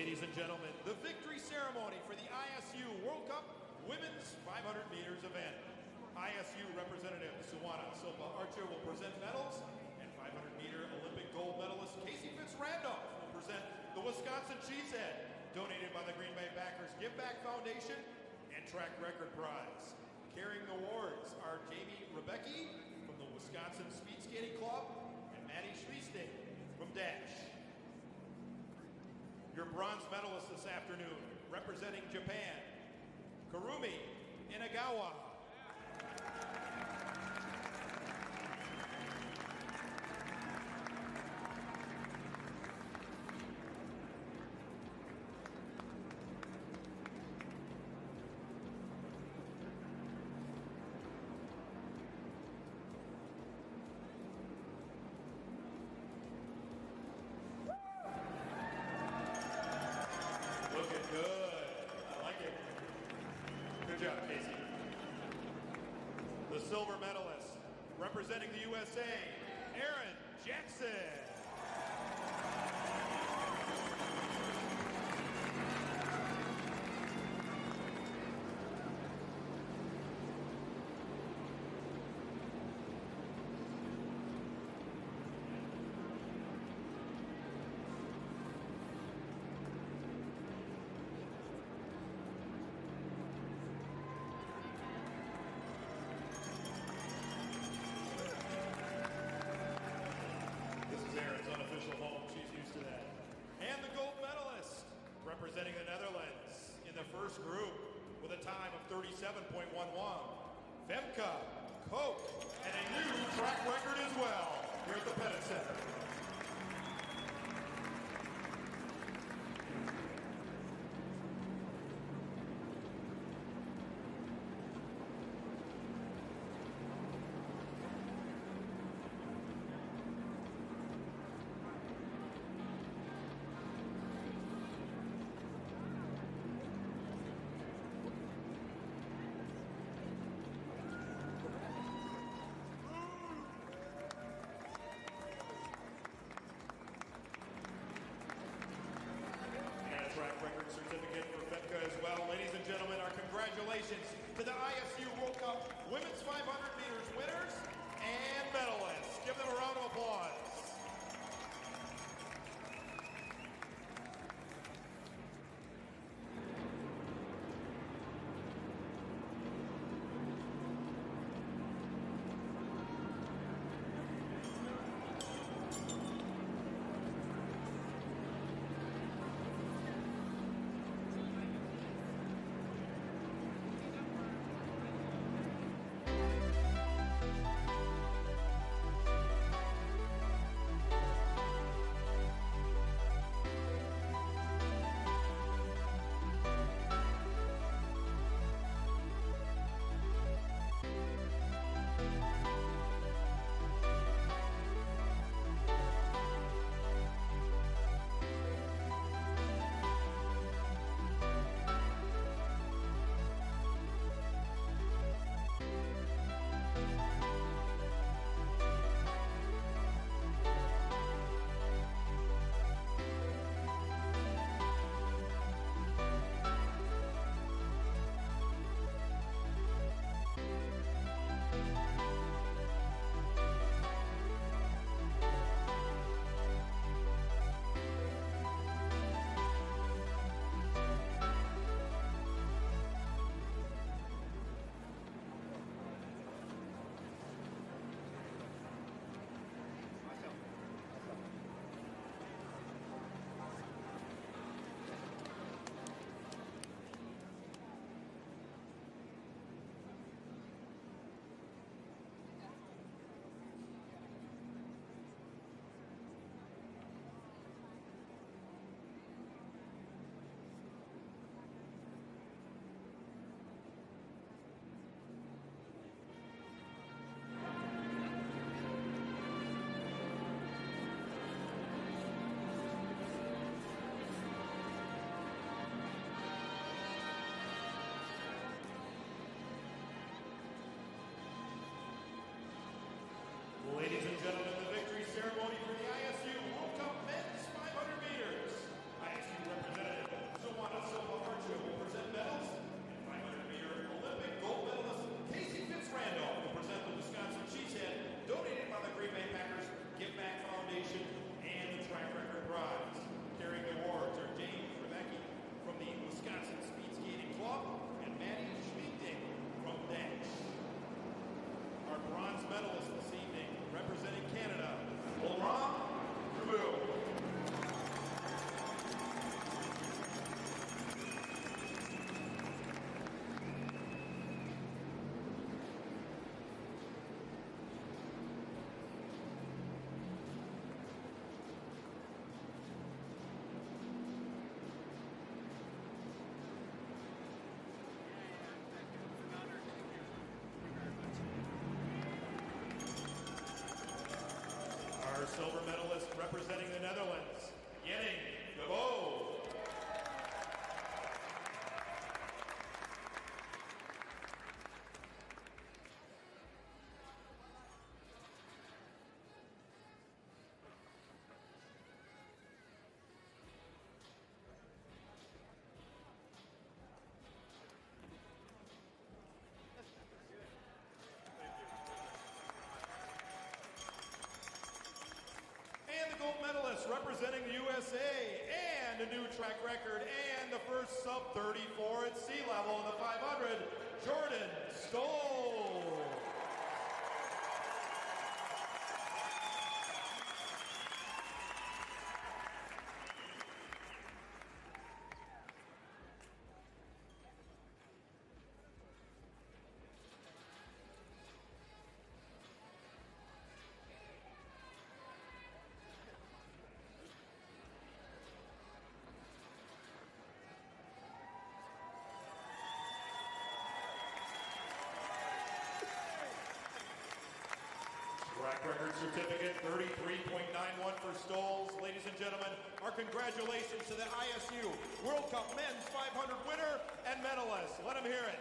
Ladies and gentlemen, the victory ceremony for the ISU World Cup Women's 500 meters event. ISU representative Suwana Silva Archer will present medals, and 500-meter Olympic gold medalist Casey Fitz-Randolph will present the Wisconsin Cheesehead, donated by the Green Bay Packers Give Back Foundation and Track Record Prize. Carrying the awards are Jamie Rebecki from the Wisconsin Speed Skating Club and Maddie Schliesting from Dash. Your bronze medalist this afternoon, representing Japan, Kurumi Inagawa. Looking good. I like it. Good job, Casey. The silver medalist, representing the USA, Aaron Jackson. Aaron's unofficial home. She's used to that. And the gold medalist, representing the Netherlands in the first group with a time of 37.11, Femke Koch, and a new track record as well here at the Pettit Center. Track record certificate for Femke as well. Ladies and gentlemen, our congratulations to the ISU World Cup Women's 500 meters winners and medalists. Give them a round of applause. USA, and a new track record, and the first sub-34 at sea level in the 500, Jordan Stoll. Track record certificate 33.91 for Stolz. Ladies and gentlemen, our congratulations to the ISU World Cup Men's 500 winner and medalist. Let them hear it.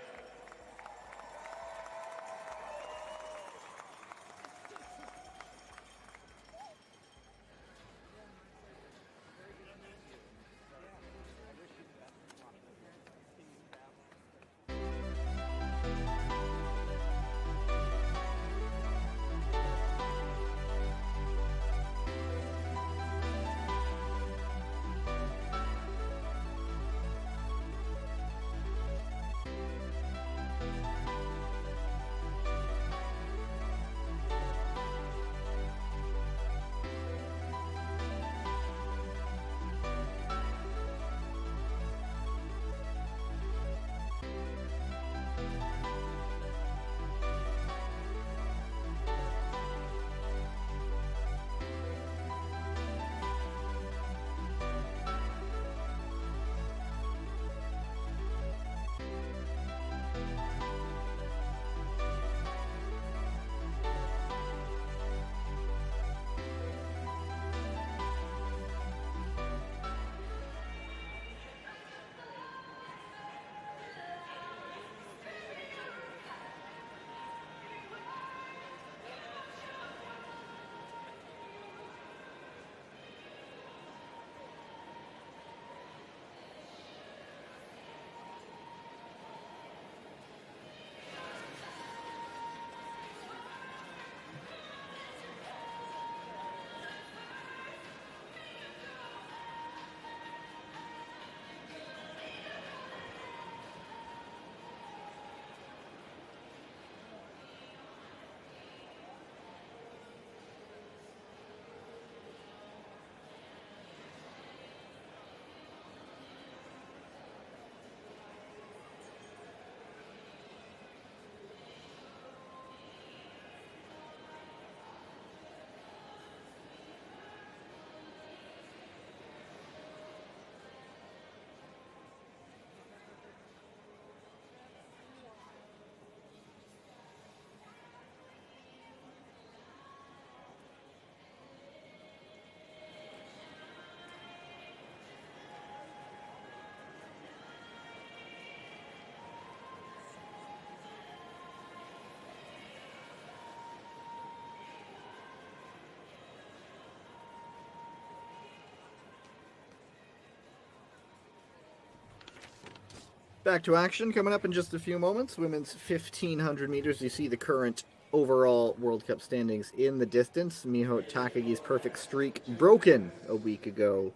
Back to action coming up in just a few moments. Women's 1500 meters. You see the current overall World Cup standings in the distance. Miho Takagi's perfect streak broken a week ago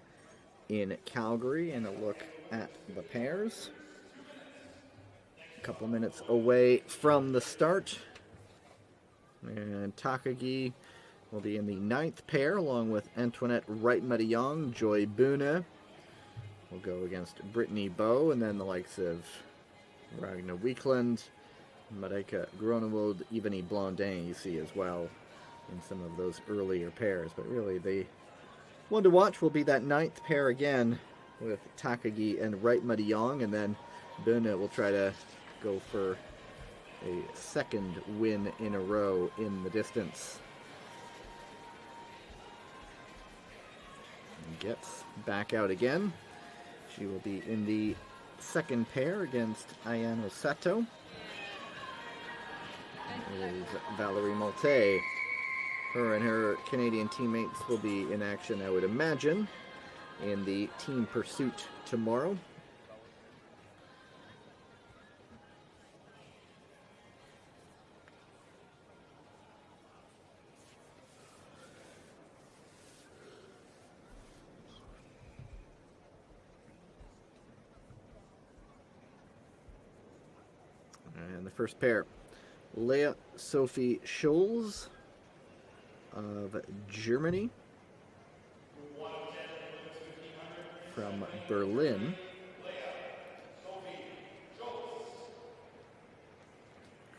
in Calgary. And a look at the pairs. A couple minutes away from the start. And Takagi will be in the 9th pair along with Antoinette Wright-Medellong, Joy Buna. We'll go against Brittany Bowe, and then the likes of Ragnar Weekland, Marika Gronewold, Ivany Blondin you see as well in some of those earlier pairs. But really, the one to watch will be that 9th pair again with Takagi and Wright-Medellong, and then Buna will try to go for a second win in a row in the distance. And gets back out again. She will be in the 2nd pair against Ayano Sato. It is Valerie Malte. Her and her Canadian teammates will be in action, I would imagine, in the team pursuit tomorrow. And the first pair, Leah Sophie Scholz of Germany, from Berlin.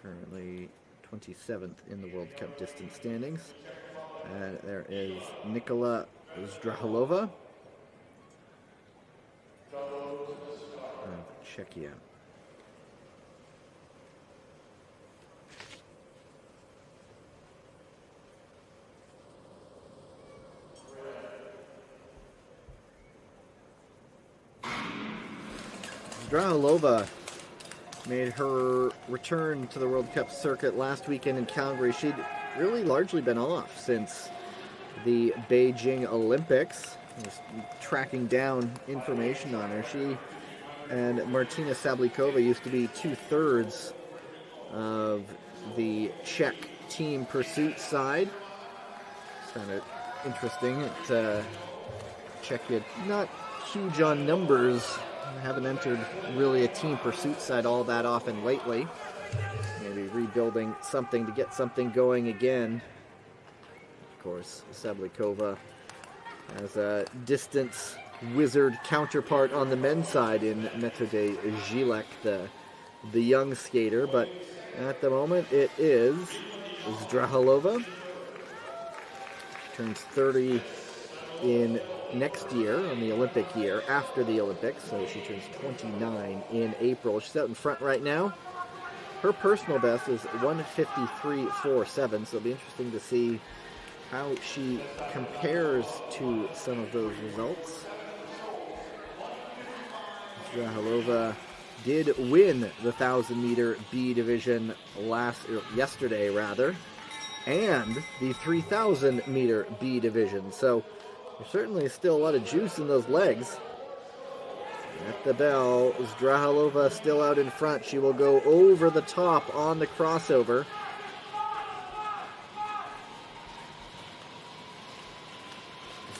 Currently 27th in the World Cup distance standings. And there is Nikola Zdrahalova of Czechia. Zdrahalova made her return to the World Cup circuit last weekend in Calgary. She'd really largely been off since the Beijing Olympics. Just tracking down information on her. She and Martina Sablikova used to be 2/3 of the Czech team pursuit side. It's kind of interesting. Czechia not huge on numbers. Haven't entered really a team pursuit side all that often lately. Maybe rebuilding something to get something going again. Of course, Sablikova has a distance wizard counterpart on the men's side in Metode Gilek, the young skater. But at the moment, it is Zdrahalova. Turns 30 in next year, on the Olympic year, after the Olympics, so she turns 29 in April. She's out in front right now. Her personal best is 1:53.47, so it'll be interesting to see how she compares to some of those results. Zdrahalova did win the 1,000-meter B division yesterday, and the 3,000-meter B division, so there's certainly still a lot of juice in those legs. At the bell, Zdrahalova still out in front. She will go over the top on the crossover.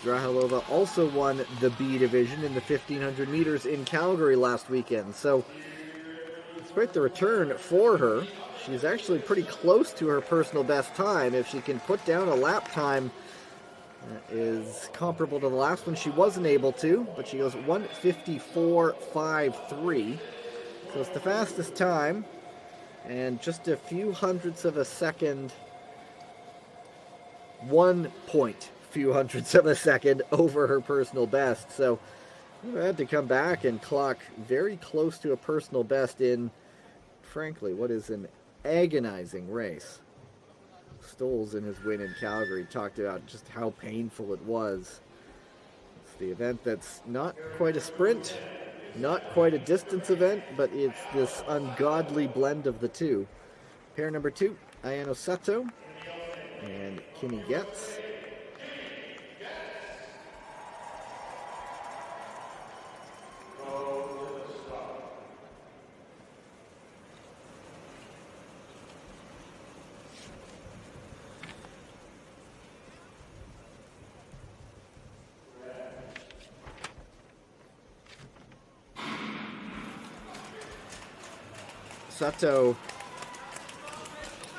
Zdrahalova also won the B division in the 1,500 meters in Calgary last weekend. So it's quite the return for her. She's actually pretty close to her personal best time. If she can put down a lap time that is comparable to the last one, she wasn't able to, but she goes 1:54.53. So it's the fastest time, and just a few hundredths of a second, few hundredths of a second over her personal best. So I had to come back and clock very close to a personal best in, frankly, what is an agonizing race. Stoles, in his win in Calgary, talked about just how painful it was. It's the event that's not quite a sprint, not quite a distance event, but it's this ungodly blend of the two. Pair number 2, Ayano Sato and Kimi Getz. Sato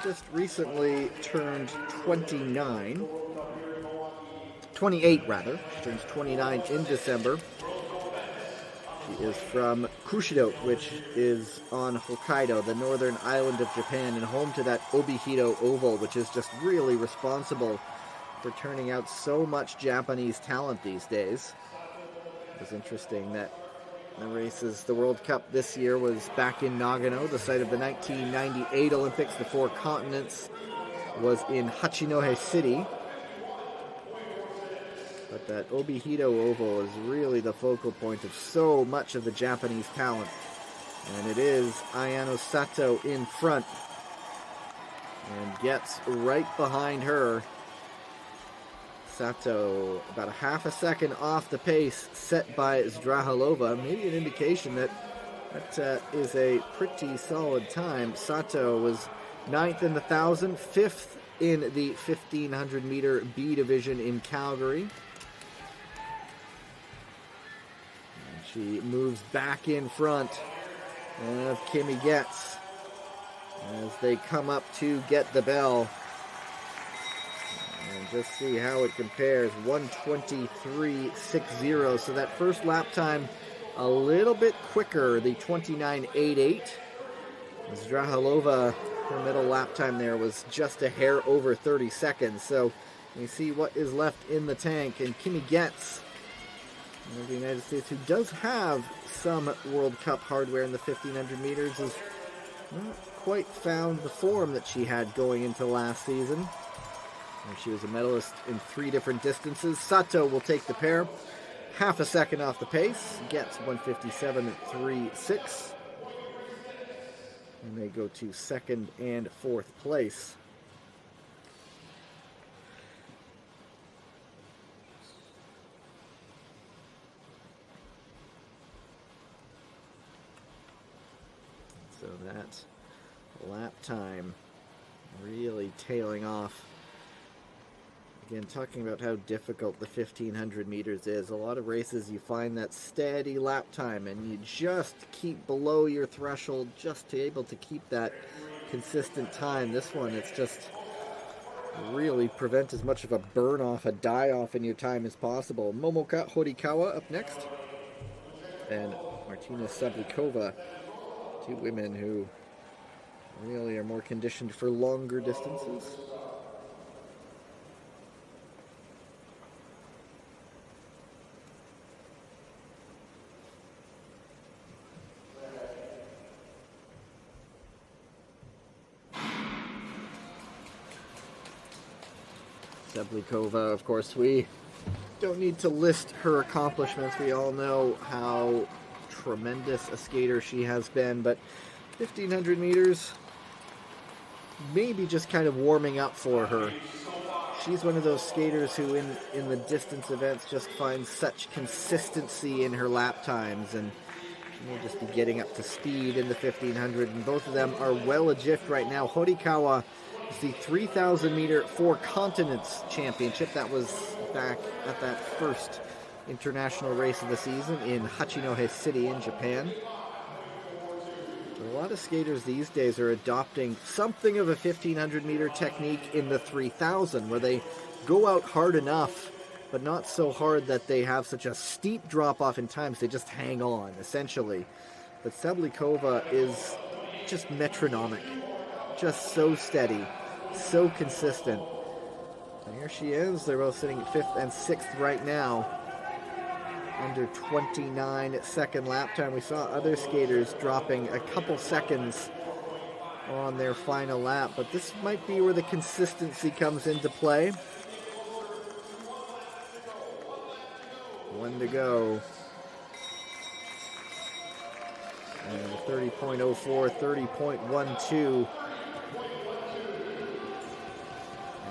just recently turned 28 rather. She turns 29 in December. She is from Kushido, which is on Hokkaido, the northern island of Japan, and home to that Obihiro Oval, which is just really responsible for turning out so much Japanese talent these days. It was interesting that the World Cup this year was back in Nagano, the site of the 1998 Olympics. The Four Continents was in Hachinohe City. But that Obihiro Oval is really the focal point of so much of the Japanese talent. And it is Ayano Sato in front. And gets right behind her. Sato about a half a second off the pace set by Zdrahalova. Maybe an indication that is a pretty solid time. Sato was 9th in the 1,000, 5th in the 1,500 meter B division in Calgary. And she moves back in front of Kimi Getz. as they come up to get the bell. And just see how it compares. 1:23.60. So that first lap time a little bit quicker, the 29.88. Zdrahalova, her middle lap time there was just a hair over 30 seconds. So you see what is left in the tank. And Kimi Getz of the United States, who does have some World Cup hardware in the 1500 meters, has not quite found the form that she had going into last season. She was a medalist in 3 different distances. Sato will take the pair. Half a second off the pace. Gets 1:57.36. And they go to second and fourth place. So that lap time really tailing off. Again, talking about how difficult the 1500 meters is. A lot of races you find that steady lap time and you just keep below your threshold just to be able to keep that consistent time. This one, it's just really prevent as much of a burn off, a die off in your time as possible. Momoka Horikawa up next. And Martina Sablikova, 2 women who really are more conditioned for longer distances. Sablikova, of course, we don't need to list her accomplishments. We all know how tremendous a skater she has been, but 1500 meters, maybe just kind of warming up for her. She's one of those skaters who in the distance events just finds such consistency in her lap times, and she'll just be getting up to speed in the 1500, and both of them are well adrift right now. Horikawa is the 3,000 meter 4 continents championship. That was back at that first international race of the season in Hachinohe City in Japan. A lot of skaters these days are adopting something of a 1500 meter technique in the 3000, where they go out hard enough, but not so hard that they have such a steep drop off in times. They just hang on, essentially. But Sablikova is just metronomic, just so steady, so consistent. And here she is. They're both sitting at 5th and 6th right now. Under 29-second lap time. We saw other skaters dropping a couple seconds on their final lap, but this might be where the consistency comes into play. 1 to go. 30.04, 30.12.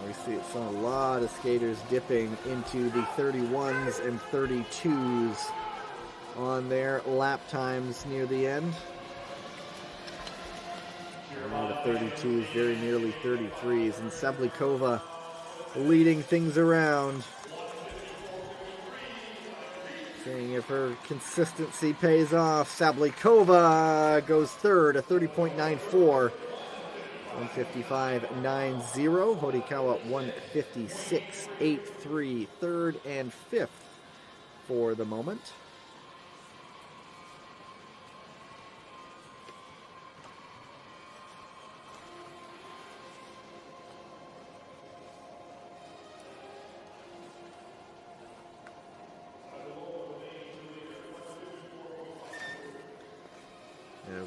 We see it's a lot of skaters dipping into the 31s and 32s on their lap times near the end. And the 32s very nearly 33s, and Sablikova leading things around. Seeing if her consistency pays off. Sablikova goes third, a 30.94. 1:55.90. Horikawa 1:56.83. Third and fifth for the moment.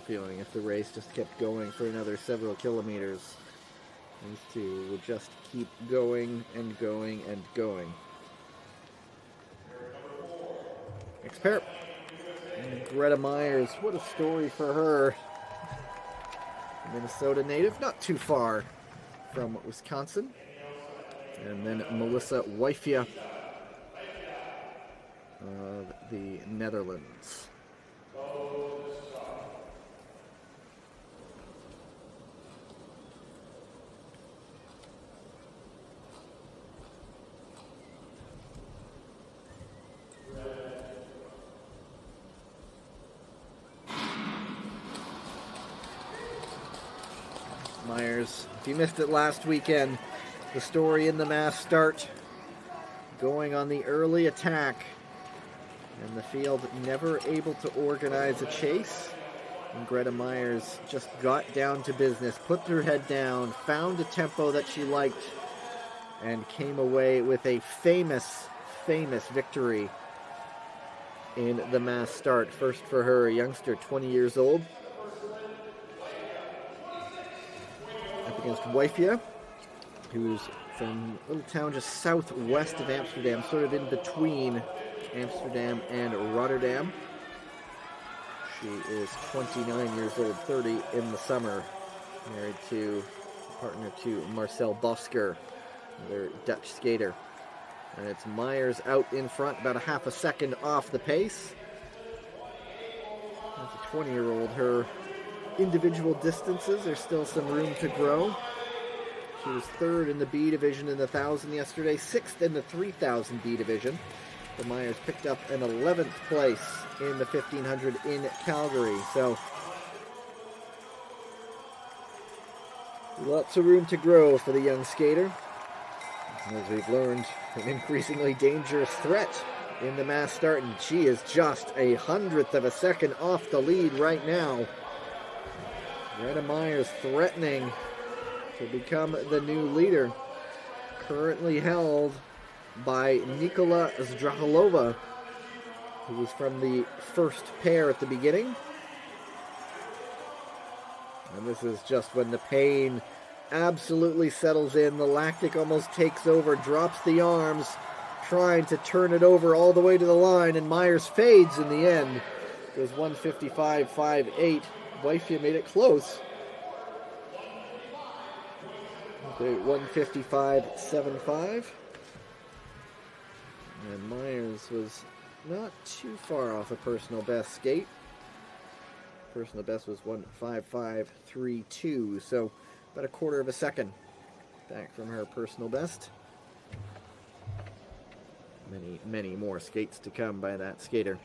Feeling if the race just kept going for another several kilometers, these two would just keep going and going and going. Next pair, Greta Myers. What a story for her. Minnesota native, not too far from Wisconsin. And then Melissa Wijfia of the Netherlands. Myers, if you missed it last weekend, the story in the mass start, going on the early attack, and the field never able to organize a chase. And Greta Myers just got down to business, put her head down, found a tempo that she liked, and came away with a famous victory in the mass start. First for her, a youngster, 20 years old, up against Wifia, who's from a little town just southwest of Amsterdam, sort of in between Amsterdam and Rotterdam. She is 29 years old, 30 in the summer, married to, partner to Marcel Bosker, another Dutch skater. And it's Myers out in front, about a half a second off the pace. As a 20-year-old, her individual distances, there's still some room to grow. She was third in the B division in the 1,000 yesterday, sixth in the 3,000 B division. The Myers picked up an 11th place in the 1,500 in Calgary. So lots of room to grow for the young skater. As we've learned, an increasingly dangerous threat in the mass start, and she is just a 100th of a second off the lead right now. Greta Myers threatening to become the new leader, currently held by Nikola Zdrahalova, who was from the first pair at the beginning. And this is just when the pain absolutely settles in. The lactic almost takes over, drops the arms, trying to turn it over all the way to the line, and Myers fades in the end. It was 155.58. Wifia made it close. 155.75. And Myers was not too far off a personal best skate. Personal best was 155.32, so about a quarter of a second back from her personal best. Many more skates to come by that skater.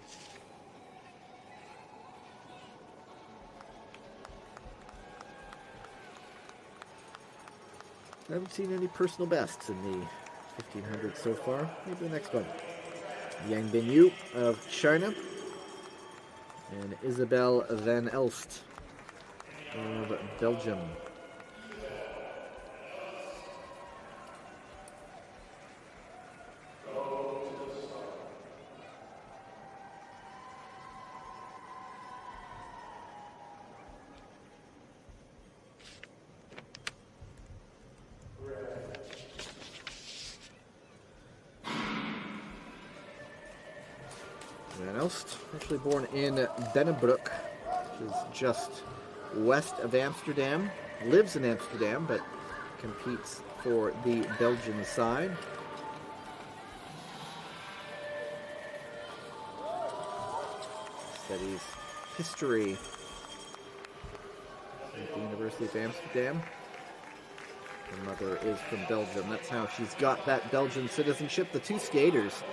I haven't seen any personal bests in the 1,500 so far. Maybe the next one. Yang Binyu of China and Isabelle Van Elst of Belgium. Van Elst, actually born in Bennebroek, which is just west of Amsterdam. Lives in Amsterdam, but competes for the Belgian side. Studies history at the University of Amsterdam. Her mother is from Belgium. That's how she's got that Belgian citizenship. The two skaters,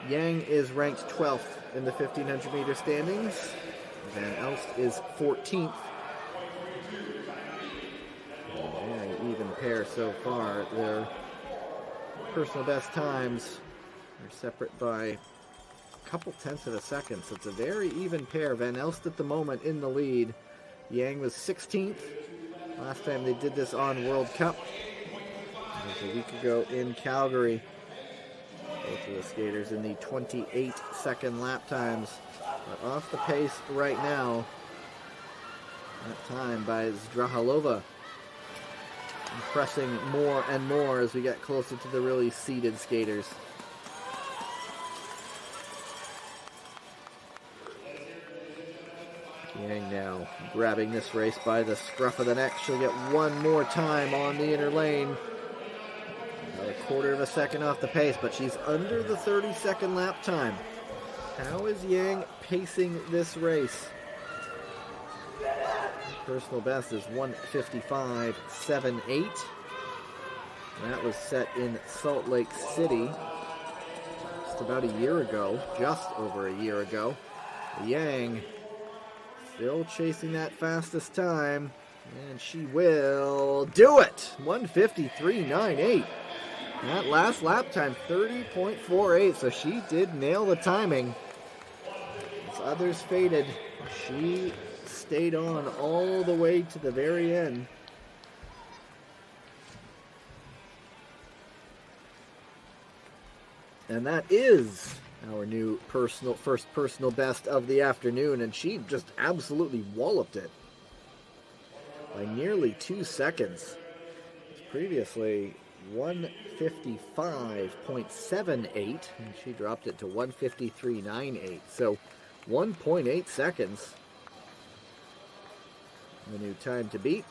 Yang is ranked 12th in the 1,500 meter standings. Van Elst is 14th. Very even pair so far. Their personal best times are separate by a couple tenths of a second, so it's a very even pair. Van Elst at the moment in the lead. Yang was 16th. Last time they did this on World Cup. It was a week ago in Calgary. Both of the skaters in the 28-second lap times. But off the pace right now. That time by Zdrahalova. Impressing more and more as we get closer to the really seeded skaters. Yang now grabbing this race by the scruff of the neck. She'll get one more time on the inner lane. About a quarter of a second off the pace, but she's under the 30-second lap time. How is Yang pacing this race? Personal best is 155.78. That was set in Salt Lake City just about a year ago, just over a year ago. Yang still chasing that fastest time. And she will do it. 1:53.98. That last lap time, 30.48. So she did nail the timing. As others faded, she stayed on all the way to the very end. And that is our new first personal best of the afternoon. And she just absolutely walloped it by nearly 2 seconds. Previously 1:55.78, and she dropped it to 1:53.98. So 1.8 seconds. The new time to beat.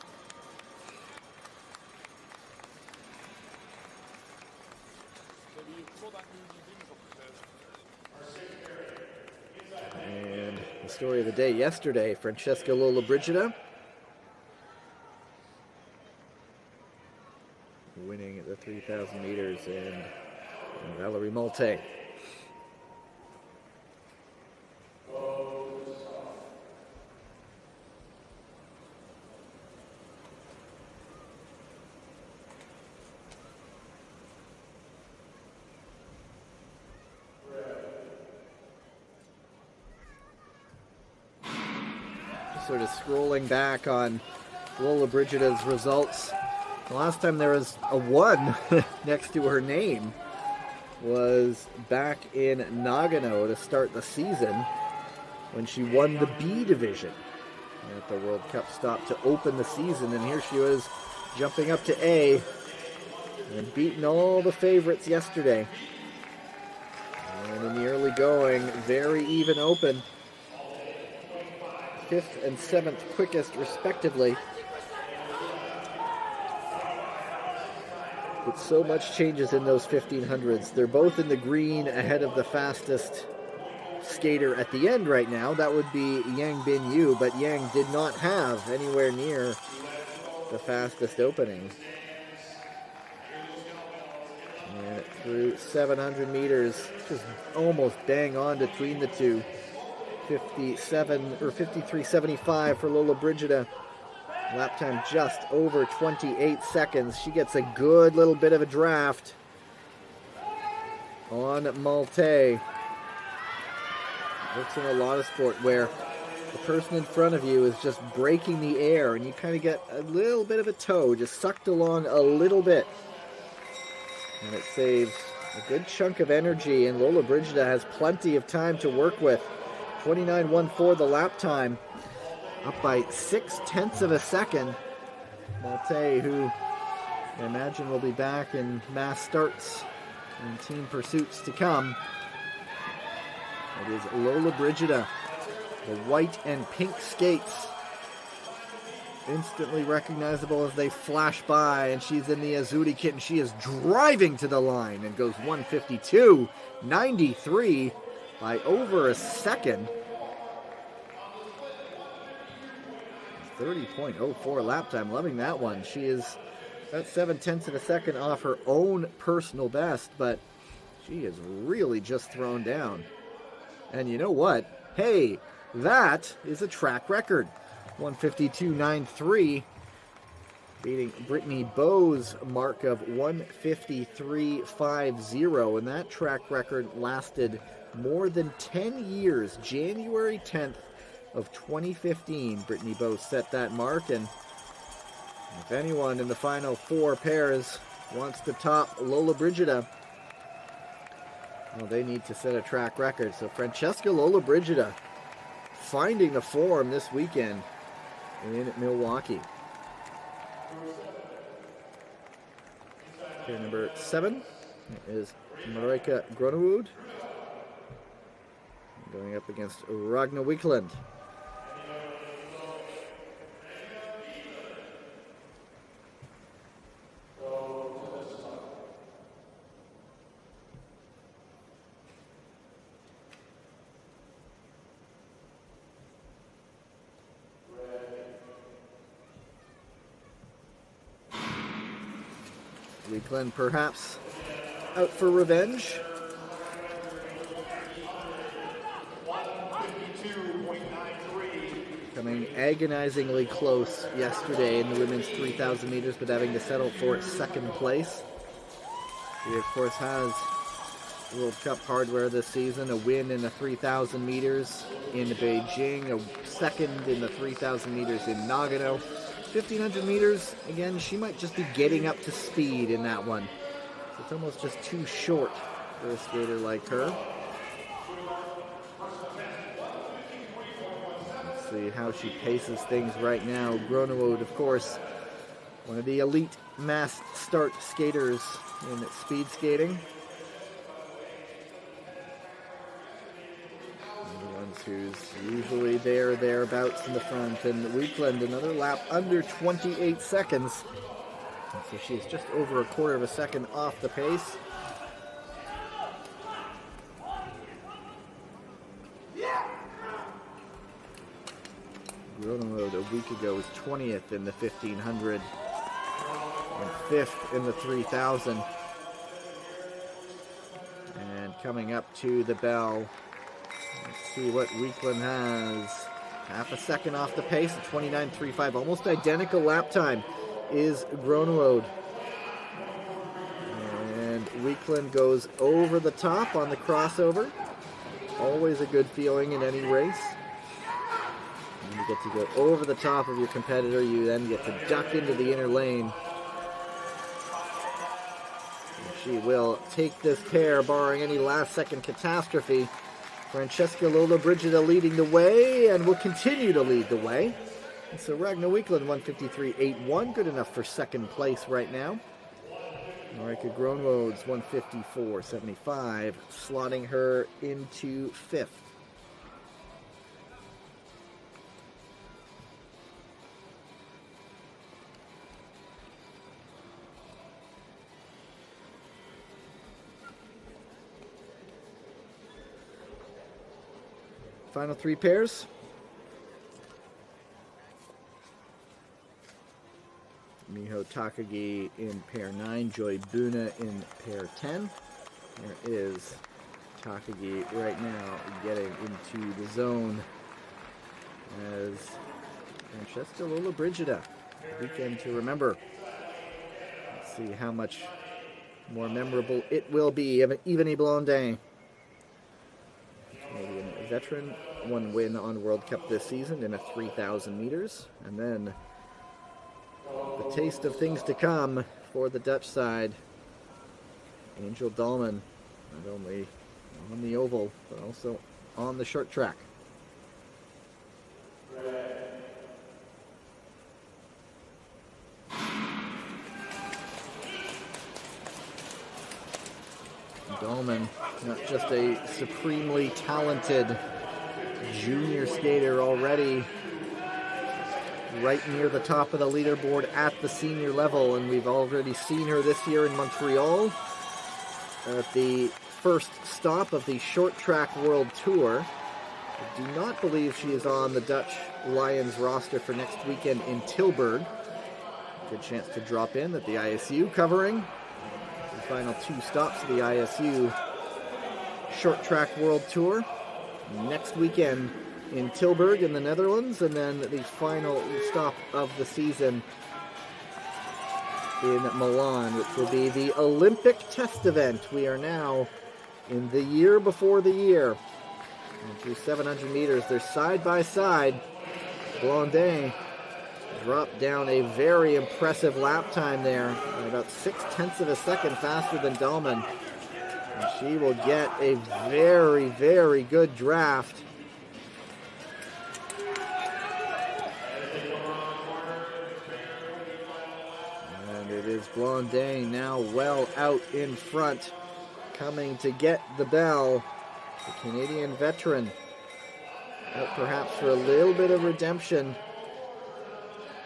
And the story of the day yesterday, Francesca Lollobrigida winning the 3,000 meters, and Valerie Malte. Sort of scrolling back on Lollobrigida's results. The last time there was a 1 next to her name was back in Nagano to start the season when she won the B division at the World Cup stop to open the season. And here she was jumping up to A and beating all the favorites yesterday. And in the early going, very even open. 5th and 7th quickest respectively. But so much changes in those 1500s. They're both in the green ahead of the fastest skater at the end right now. That would be Yang Bin Yu, but Yang did not have anywhere near the fastest opening. And through 700 meters, just almost bang on between the two. 53.75 for Lollobrigida. Lap time just over 28 seconds. She gets a good little bit of a draft on Malte. Works in a lot of sport where the person in front of you is just breaking the air and you kind of get a little bit of a toe, just sucked along a little bit. And it saves a good chunk of energy, and Lollobrigida has plenty of time to work with. 29.14 the lap time. Up by 0.6 of a second. Malte, who I imagine will be back in mass starts and team pursuits to come. It is Lollobrigida. The white and pink skates. Instantly recognizable as they flash by, and she's in the Azzurri kit, and she is driving to the line and goes 1:52.93 by over a second. 30.04 lap time. Loving that one. She is about 0.7 of a second off her own personal best, but she is really just thrown down. And you know what? Hey, that is a track record. 1:52.93, beating Brittany Bowes' mark of 1:53.50, and that track record lasted more than 10 years. January 10th of 2015, Brittany Bowes set that mark, and if anyone in the final 4 pairs wants to top Lollobrigida, well, they need to set a track record. So Francesca Lollobrigida finding the form this weekend in Milwaukee. Pair number 7 is Marika Gronewood going up against Ragna Wiklund. Wiklund perhaps out for revenge. 1:52.93. Coming agonizingly close yesterday in the women's 3,000 meters, but having to settle for second place. She, of course, has World Cup hardware this season, a win in the 3,000 meters in Beijing, a second in the 3,000 meters in Nagano. 1,500 meters, again, she might just be getting up to speed in that one. So it's almost just too short for a skater like her. Let's see how she paces things right now. Groenewold, of course, one of the elite mass start skaters in speed skating. Who's usually thereabouts in the front, and Weekland another lap under 28 seconds. And so she's just over a quarter of a second off the pace. Groenewold a week ago was 20th in the 1,500 and 5th in the 3,000. And coming up to the bell, let's see what Weekland has. Half a second off the pace at 29.35. Almost identical lap time is Groenewold. And Weekland goes over the top on the crossover. Always a good feeling in any race. And you get to go over the top of your competitor. You then get to duck into the inner lane. And she will take this pair, barring any last-second catastrophe. Francesca Lollobrigida leading the way and will continue to lead the way. And so Ragnar Weekland 153.81, good enough for second place right now. Marika Groenewold's 154.75, slotting her into fifth. Final three pairs. Miho Takagi in pair 9, Joy Buna in pair 10. There is Takagi right now getting into the zone as Francesca Lollobrigida. Weekend to remember. Let's see how much more memorable it will be. Yvonne Blondin, Canadian veteran, one win on World Cup this season in a 3,000 meters. And then the taste of things to come for the Dutch side. Angel Dahlman, not only on the oval, but also on the short track. Dahlman, not just a supremely talented junior skater, already right near the top of the leaderboard at the senior level, and we've already seen her this year in Montreal at the first stop of the Short Track World Tour. I do not believe she is on the Dutch Lions roster for next weekend in Tilburg. Good chance to drop in at the ISU covering the final two stops of the ISU Short Track World Tour next weekend in Tilburg in the Netherlands, and then the final stop of the season in Milan, which will be the Olympic test event. We are now in the year before the year. And through 700 meters, they're side by side. Blondin dropped down a very impressive lap time there, about 0.6 of a second faster than Dahlman. And she will get a very, very good draft. And it is Blondin now well out in front, coming to get the bell. The Canadian veteran out perhaps for a little bit of redemption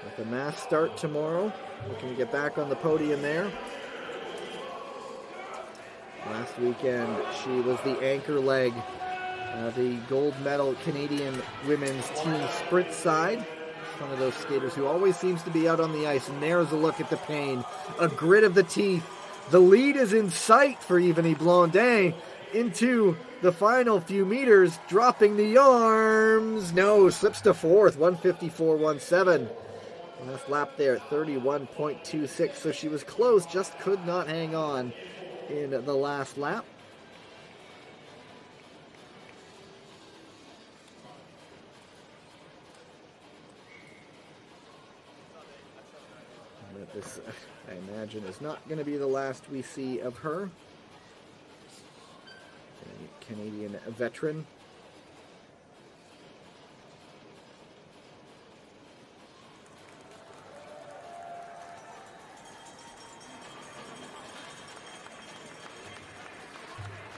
with the mass start tomorrow. Looking to get back on the podium there. Last weekend, she was the anchor leg, the gold medal Canadian women's team sprint side. One of those skaters who always seems to be out on the ice. And there's a look at the pain, a grit of the teeth. The lead is in sight for Yvonne Blondin, into the final few meters, dropping the arms. No, slips to fourth, 154.17. Last lap there at 31.26, so she was close, just could not hang on in the last lap. But this, I imagine, is not going to be the last we see of her. A Canadian veteran.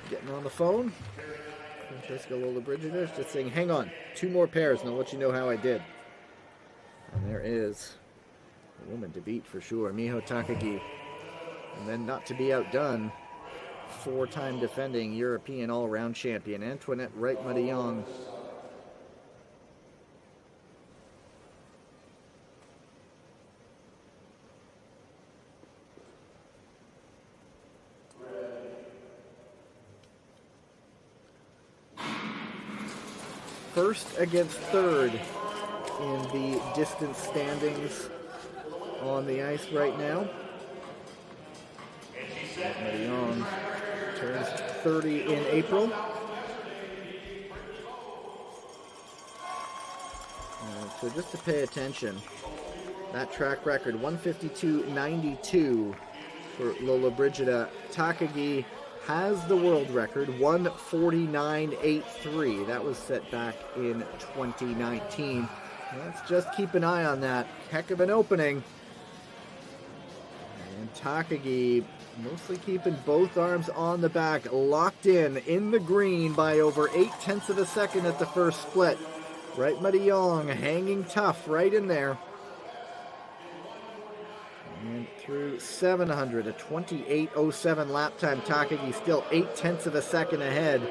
Getting on the phone. Francesca Lollobrigida just saying, hang on, 2 more pairs and I'll let you know how I did. And there is a woman to beat for sure, Miho Takagi. And then not to be outdone, 4-time defending European all-around champion, Antoinette Wright-Madiyong. First against third in the distance standings on the ice right now. Madiyong turns 30 in April. So just to pay attention, that track record, 152.92 for Lollobrigida. Takagi has the world record, 149.83. That was set back in 2019. Let's just keep an eye on that. Heck of an opening. And Takagi mostly keeping both arms on the back, locked in the green by over 0.8 of a second at the first split. Wright-Madiyong hanging tough right in there. And through 700, a 28.07 lap time. Takagi still 0.8 of a second ahead.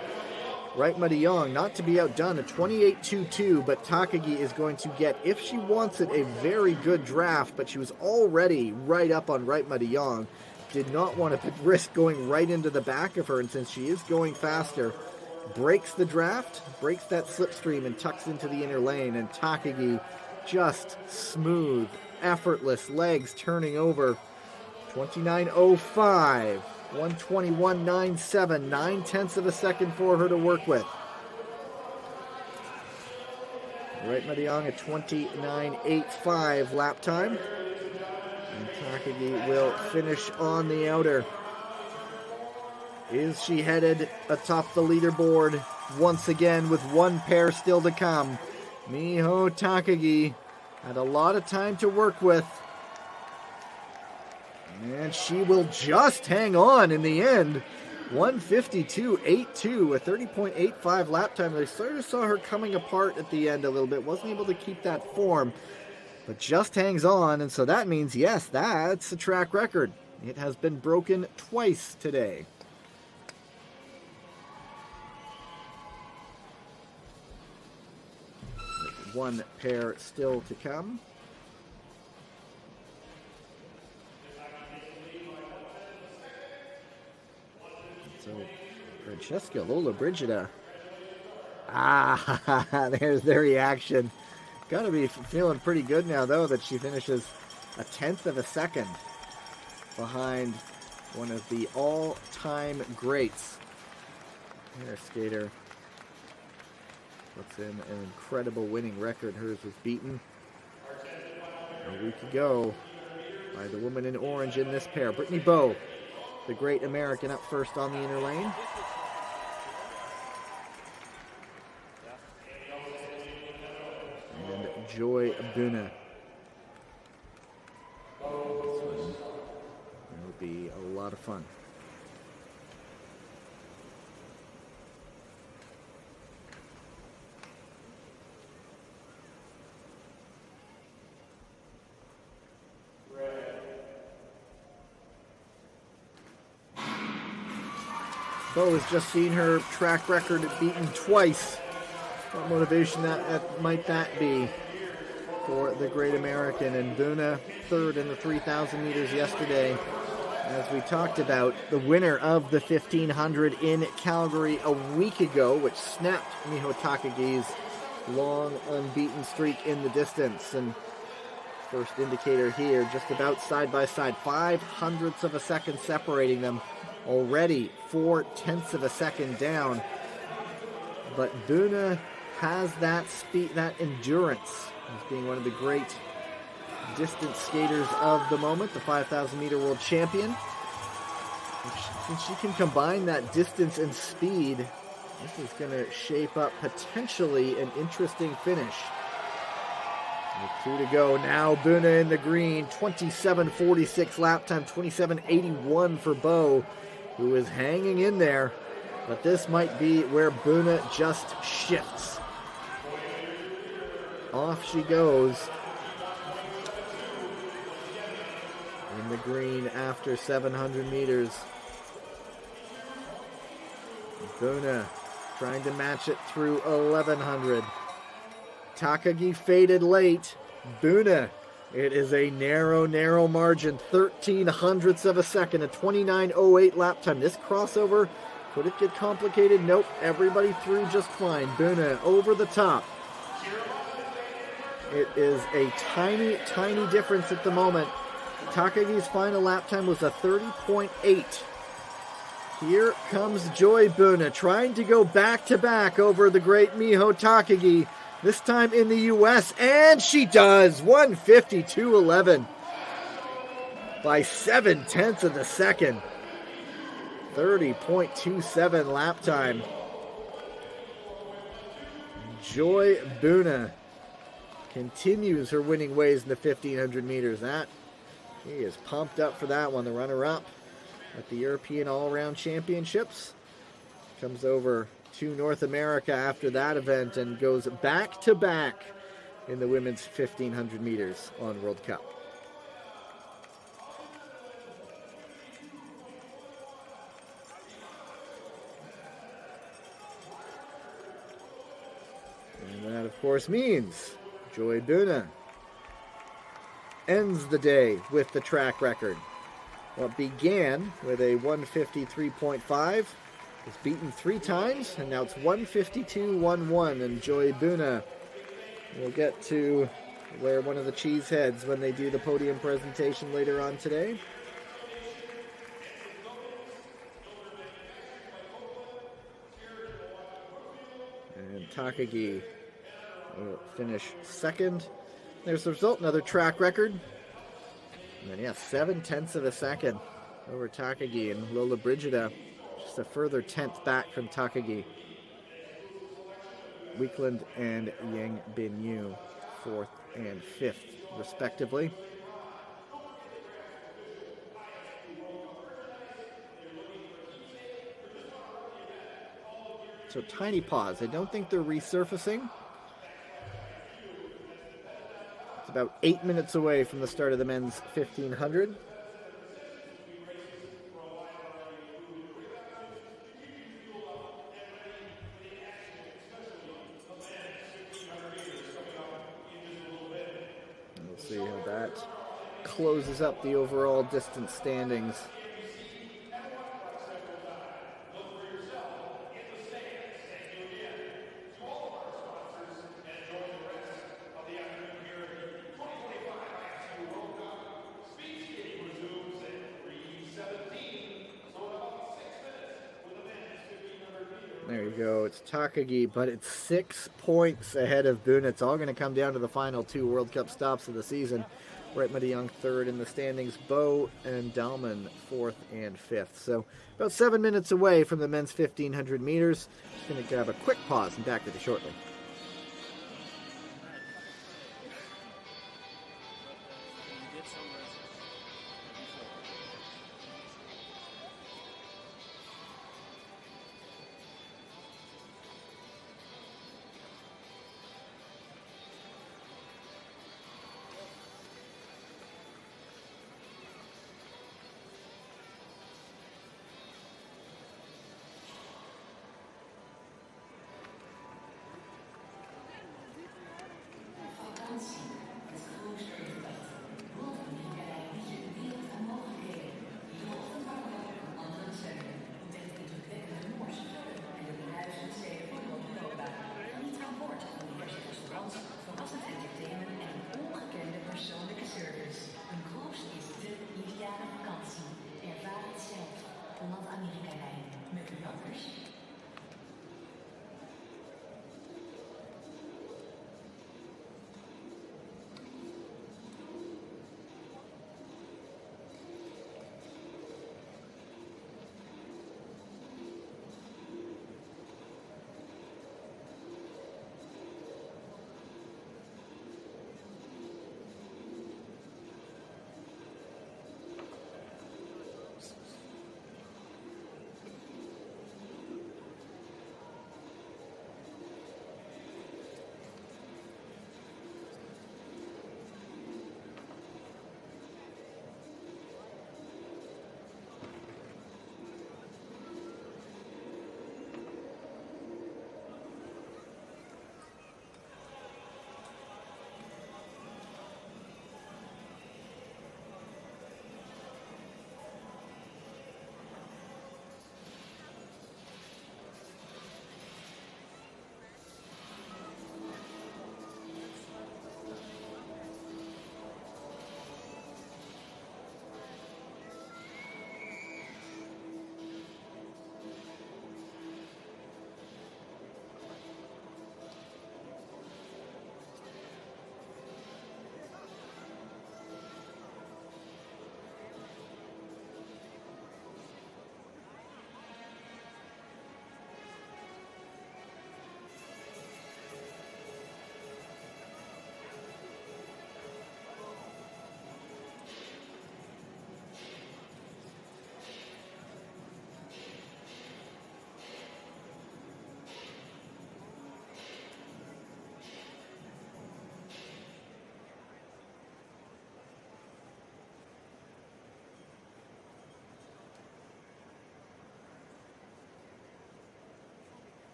Wright-Madiyong not to be outdone, a 28.22, but Takagi is going to get, if she wants it, a very good draft, but she was already right up on Wright-Madiyong. Did not want to risk going right into the back of her, and since she is going faster, breaks the draft, breaks that slipstream, and tucks into the inner lane, and Takagi just smooth, effortless, legs turning over. 29.05, 121.97, 0.9 of a second for her to work with. Wright-Madiyong at 29.85 lap time. And Takagi will finish on the outer. Is she headed atop the leaderboard once again with 1 pair still to come? Miho Takagi had a lot of time to work with. And she will just hang on in the end. 152.82, a 30.85 lap time. I sort of saw her coming apart at the end a little bit. Wasn't able to keep that form, but just hangs on. And so that means, yes, that's a track record. It has been broken twice today. With 1 pair still to come. So, Francesca Lollobrigida. There's the reaction. Got to be feeling pretty good now, though, that she finishes a 1/10 of a second behind one of the all-time greats. Air skater puts in an incredible winning record. Hers was beaten a week ago by the woman in orange in this pair, Brittany Bowe. The great American up first on the inner lane. And Joy Buna. It will be a lot of fun. Bowe has just seen her track record beaten twice. What motivation might that be for the great American? And Buna third in the 3,000 meters yesterday. as we talked about, the winner of the 1500 in Calgary a week ago, which snapped Miho Takagi's long unbeaten streak in the distance. And first indicator here, just about side by side, 0.05 of a second separating them. Already 0.4 of a second down. But Buna has that speed, that endurance, as being one of the great distance skaters of the moment, the 5,000 meter world champion. Since she can combine that distance and speed, this is going to shape up potentially an interesting finish. With 2 to go. Now Buna in the green. 27.46 lap time. 27.81 for Bo, who is hanging in there. But this might be where Buna just shifts. Off she goes. In the green after 700 meters. Buna trying to match it through 1100. Takagi faded late. Buna, it is a narrow margin. 0.13 of a second, a 29.08 lap time. This crossover, could it get complicated? Nope, everybody through just fine. Buna over the top. It is a tiny difference at the moment. Takagi's final lap time was a 30.8. Here comes Joy Buna trying to go back-to-back over the great Miho Takagi, this time in the U.S., and she does! 1:52.11 by 0.7 of a second. 30.27 lap time. Joy Buna continues her winning ways in the 1,500 meters. She is pumped up for that one. The runner-up at the European All-Around Championships comes over to North America after that event and goes back-to-back in the women's 1,500 meters on World Cup. And that, of course, means Joy Buna ends the day with the track record. What began with a 1:53.5 was beaten 3 times, and now it's 1:52.11. And Joy Buna will get to wear one of the cheese heads when they do the podium presentation later on today. And Takagi will finish second. There's the result, another track record. And then, 0.7 of a second over Takagi, and Lola Brigida just a further 10th back from Takagi. Weekland and Yang Binyu, 4th and 5th, respectively. So tiny pause. I don't think they're resurfacing. About 8 minutes away from the start of the men's 1,500. We'll see how that closes up the overall distance standings. There you go. It's Takagi, but it's 6 points ahead of Buna. It's all going to come down to the final 2 World Cup stops of the season. Brett Young 3rd in the standings. Bo and Dalman 4th and 5th. So about 7 minutes away from the men's 1,500 meters. Just going to have a quick pause and back with you shortly.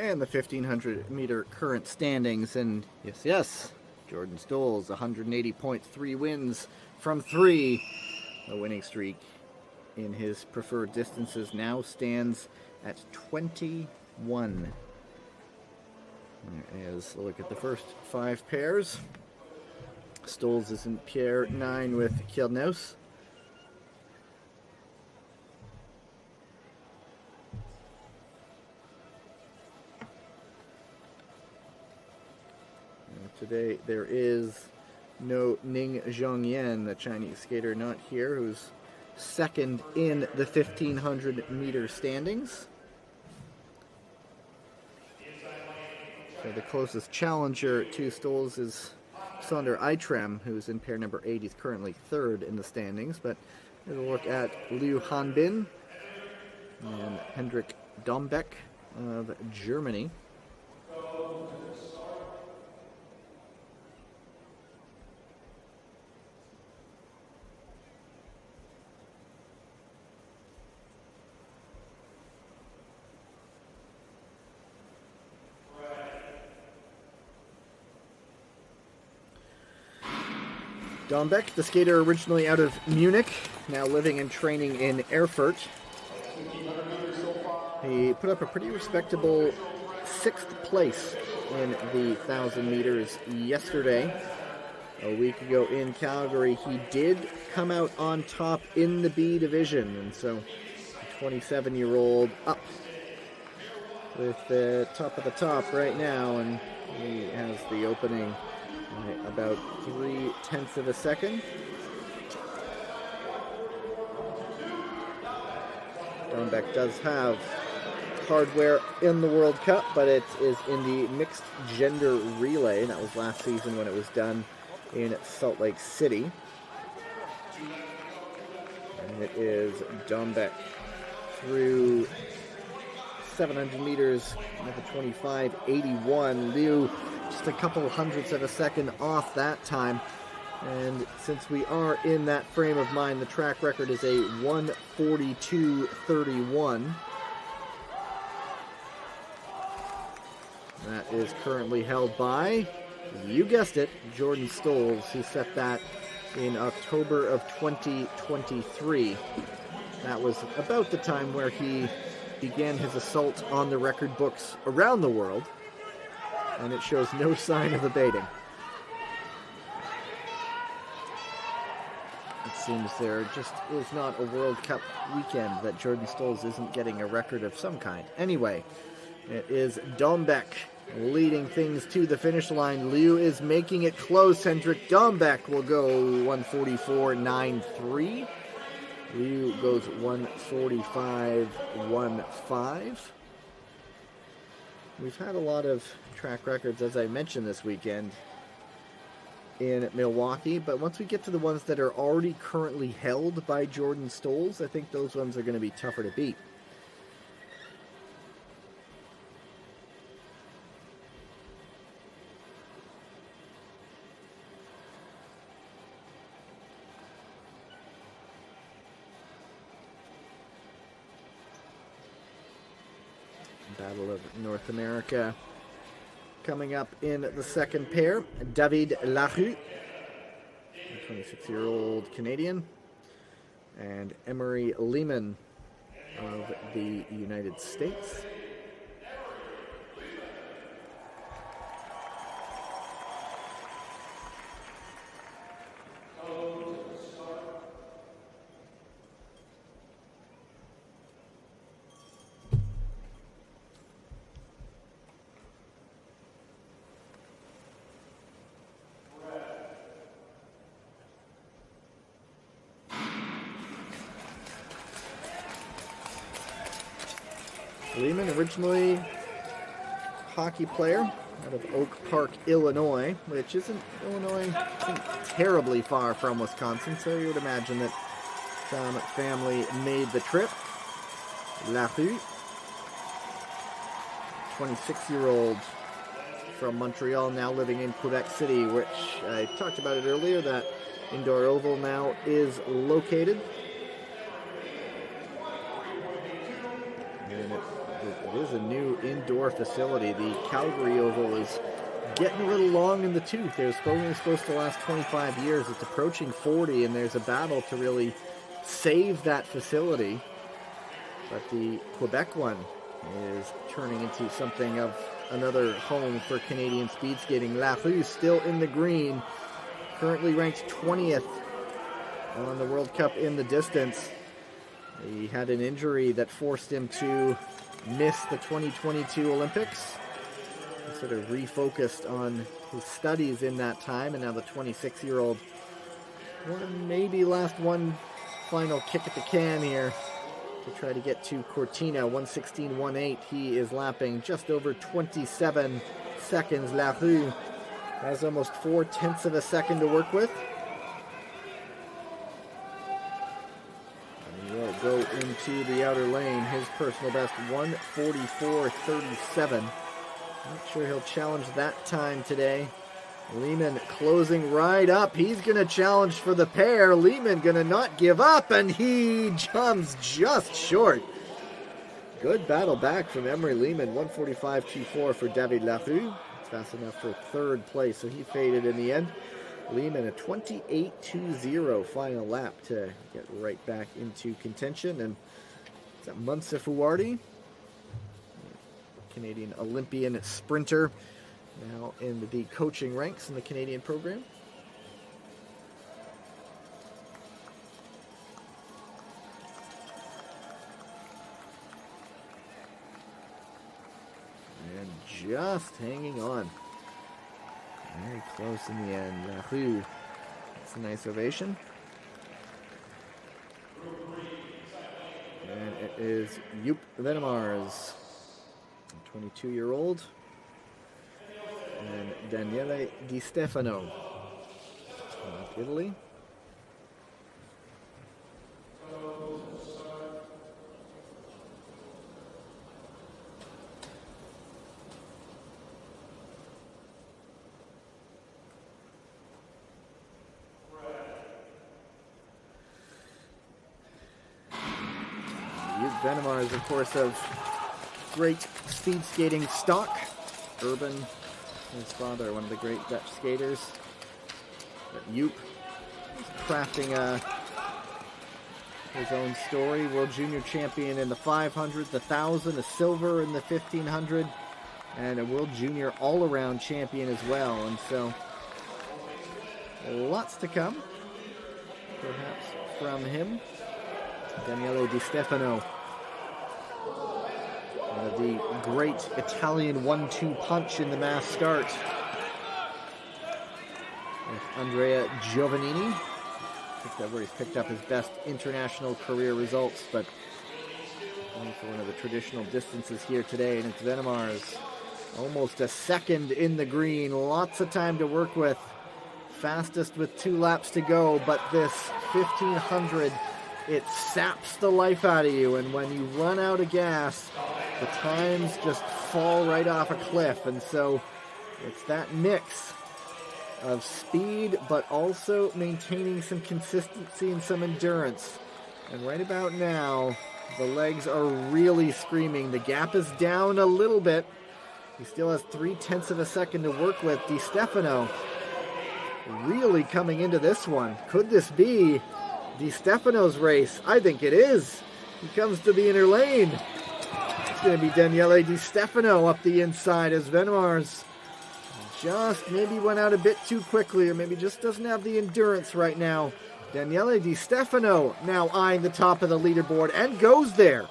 And the 1500 meter current standings, and yes, Jordan Stolz, 180.3 wins from 3. The winning streak in his preferred distances now stands at 21. As a look at the first 5 pairs, Stolz is in pair 9 with Kjeldnaus. Today there is no Ning Zhongyan, the Chinese skater, not here, who's second in the 1500 meter standings. So the closest challenger to Stolz is Sander Eitrem, who's in pair number 8. He's currently third in the standings, but we'll look at Liu Hanbin and Hendrik Dombeck of Germany. Dombeck, the skater originally out of Munich, now living and training in Erfurt. He put up a pretty respectable 6th place in the 1,000 meters yesterday. A week ago in Calgary, he did come out on top in the B division, and so the 27-year-old up with the top of the top right now, and he has the opening about 0.3 of a second. Dombeck does have hardware in the World Cup, but it is in the mixed gender relay. That was last season when it was done in Salt Lake City. And it is Dombeck through 700 meters with a 25.81. Liu just a couple hundredths of a second off that time. And since we are in that frame of mind, the track record is a 1:42.31. That is currently held by, you guessed it, Jordan Stolz, who set that in October of 2023. That was about the time where he began his assault on the record books around the world, and it shows no sign of abating. It seems there just is not a World Cup weekend that Jordan Stolz isn't getting a record of some kind. Anyway, it is Dombeck leading things to the finish line. Liu is making it close. Hendrik Dombeck will go 1:44.93. Liu goes 1:45.15. We've had a lot of track records, as I mentioned, this weekend in Milwaukee, but once we get to the ones that are already currently held by Jordan Stolz, I think those ones are going to be tougher to beat. Battle of North America coming up in the second pair. David Larue, a 26-year-old Canadian, and Emery Lehman of the United States. Lehman, originally hockey player out of Oak Park, Illinois, which isn't terribly far from Wisconsin, so you would imagine that some family made the trip. Larue, 26-year-old from Montreal, now living in Quebec City, which I talked about it earlier, that indoor oval now is located. And It is a new indoor facility. The Calgary Oval is getting a little long in the tooth. It was supposed to last 25 years. It's approaching 40, and there's a battle to really save that facility. But the Quebec one is turning into something of another home for Canadian speed skating. Larue still in the green, currently ranked 20th on the World Cup in the distance. He had an injury that forced him to miss the 2022 Olympics. He sort of refocused on his studies in that time, and now the 26-year-old maybe last one final kick at the can here to try to get to Cortina. 1:16.18. He is lapping just over 27 seconds. Larue has almost 4/10 of a second to work with. And he will go into the outer lane. His personal best, 1:44.37. Not sure he'll challenge that time today. Lehman closing right up. He's going to challenge for the pair. Lehman going to not give up, and he jumps just short. Good battle back from Emery Lehman. 1:45.24 for David Larue. It's fast enough for third place, so he faded in the end. Lehman a 28.20 final lap to get right back into contention. And is that Munsa Fuwardi, Canadian Olympian sprinter, now in the coaching ranks in the Canadian program. And just hanging on. Very close in the end. Larue, that's a nice ovation. And it is Joop Venemars, 22-year-old. And Daniele Di Stefano of Italy. Venemars, of course, of great speed skating stock. Urban, his father, one of the great Dutch skaters. But Joop is crafting his own story. World Junior Champion in the 500, the 1,000, a silver in the 1,500, and a World Junior all-around champion as well. And so, lots to come, perhaps, from him. Daniele Di Stefano, the great Italian 1-2 punch in the mass start with Andrea Giovannini. I think that's where he's picked up his best international career results, but only for one of the traditional distances here today. And it's Venemars, almost a second in the green. Lots of time to work with. Fastest with 2 laps to go, but this 1,500, it saps the life out of you, and when you run out of gas, the times just fall right off a cliff. And so it's that mix of speed, but also maintaining some consistency and some endurance. And right about now, the legs are really screaming. The gap is down a little bit. He still has 3/10 of a second to work with. Di Stefano really coming into this one. Could this be Di Stefano's race? I think it is. He comes to the inner lane. It's going to be Daniele Di Stefano up the inside as Venemars just maybe went out a bit too quickly, or maybe just doesn't have the endurance right now. Daniele Di Stefano now eyeing the top of the leaderboard and goes there.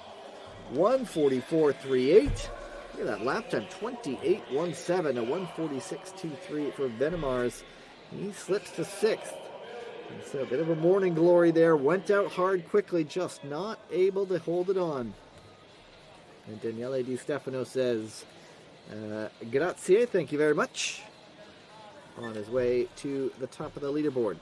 1:44.38. Look at that lap time, 28.17, a 1:46.23 for Venemars. He slips to 6th. And so a bit of a morning glory there. Went out hard quickly, just not able to hold it on. And Daniele Di Stefano says, grazie, thank you very much, on his way to the top of the leaderboard.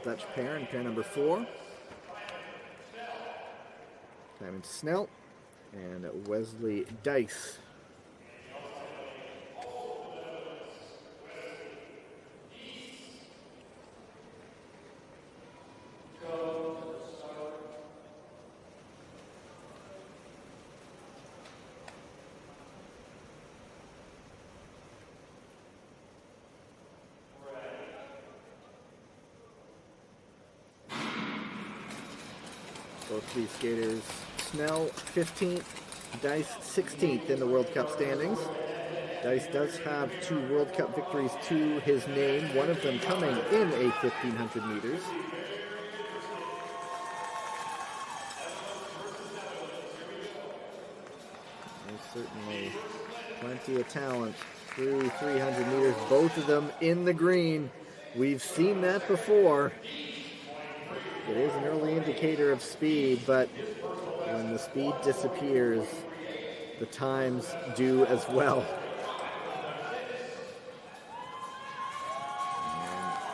Dutch pair in pair number 4. Simon Snell and Wesley Dice. Both these skaters, Snell 15th, Dice 16th in the World Cup standings. Dice does have 2 World Cup victories to his name, one of them coming in a 1500 meters. There's certainly plenty of talent through 300 meters, both of them in the green. We've seen that before. It is an early indicator of speed, but when the speed disappears, the times do as well.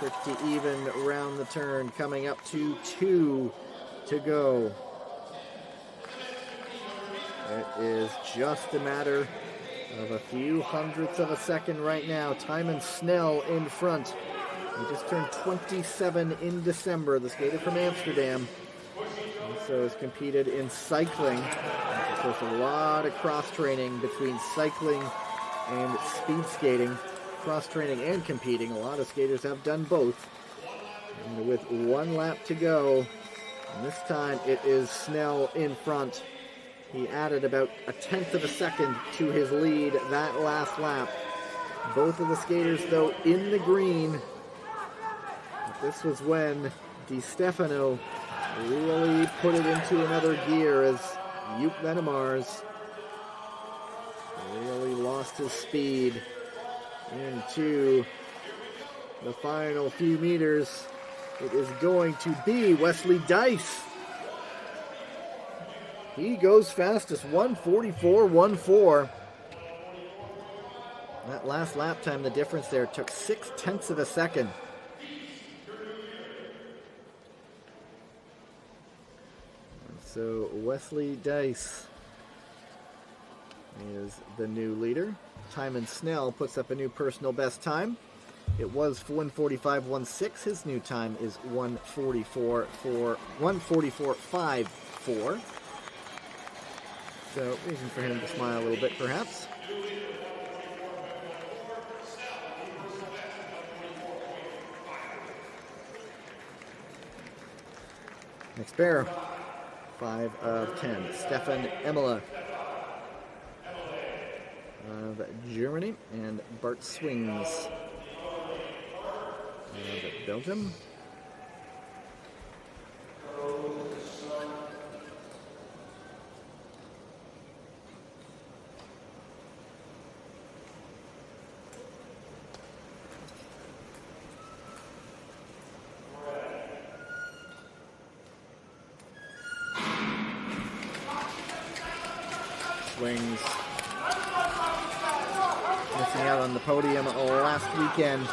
And pretty even around the turn, coming up to 2 to go. It is just a matter of a few hundredths of a second right now. Timon Snell in front. He just turned 27 in December, the skater from Amsterdam. Also has competed in cycling. Of course, a lot of cross-training between cycling and speed skating. Cross-training and competing. A lot of skaters have done both. And with 1 lap to go, and this time it is Snell in front. He added about a 1/10 of a second to his lead that last lap. Both of the skaters, though, in the green. This was when Di Stefano really put it into another gear as Joop van der Mars really lost his speed into the final few meters. It is going to be Wesley Dice. He goes fastest, 1:44.14. That last lap time, the difference there took 0.6 of a second. So Wesley Dice is the new leader. Timon Snell puts up a new personal best time. It was 1:45.16. His new time is 1:44.54. So reason for him to smile a little bit, perhaps. Next pair. 5 of 10. Stefan Emmele of Germany and Bart Swings of Belgium. Swings missing out on the podium last weekend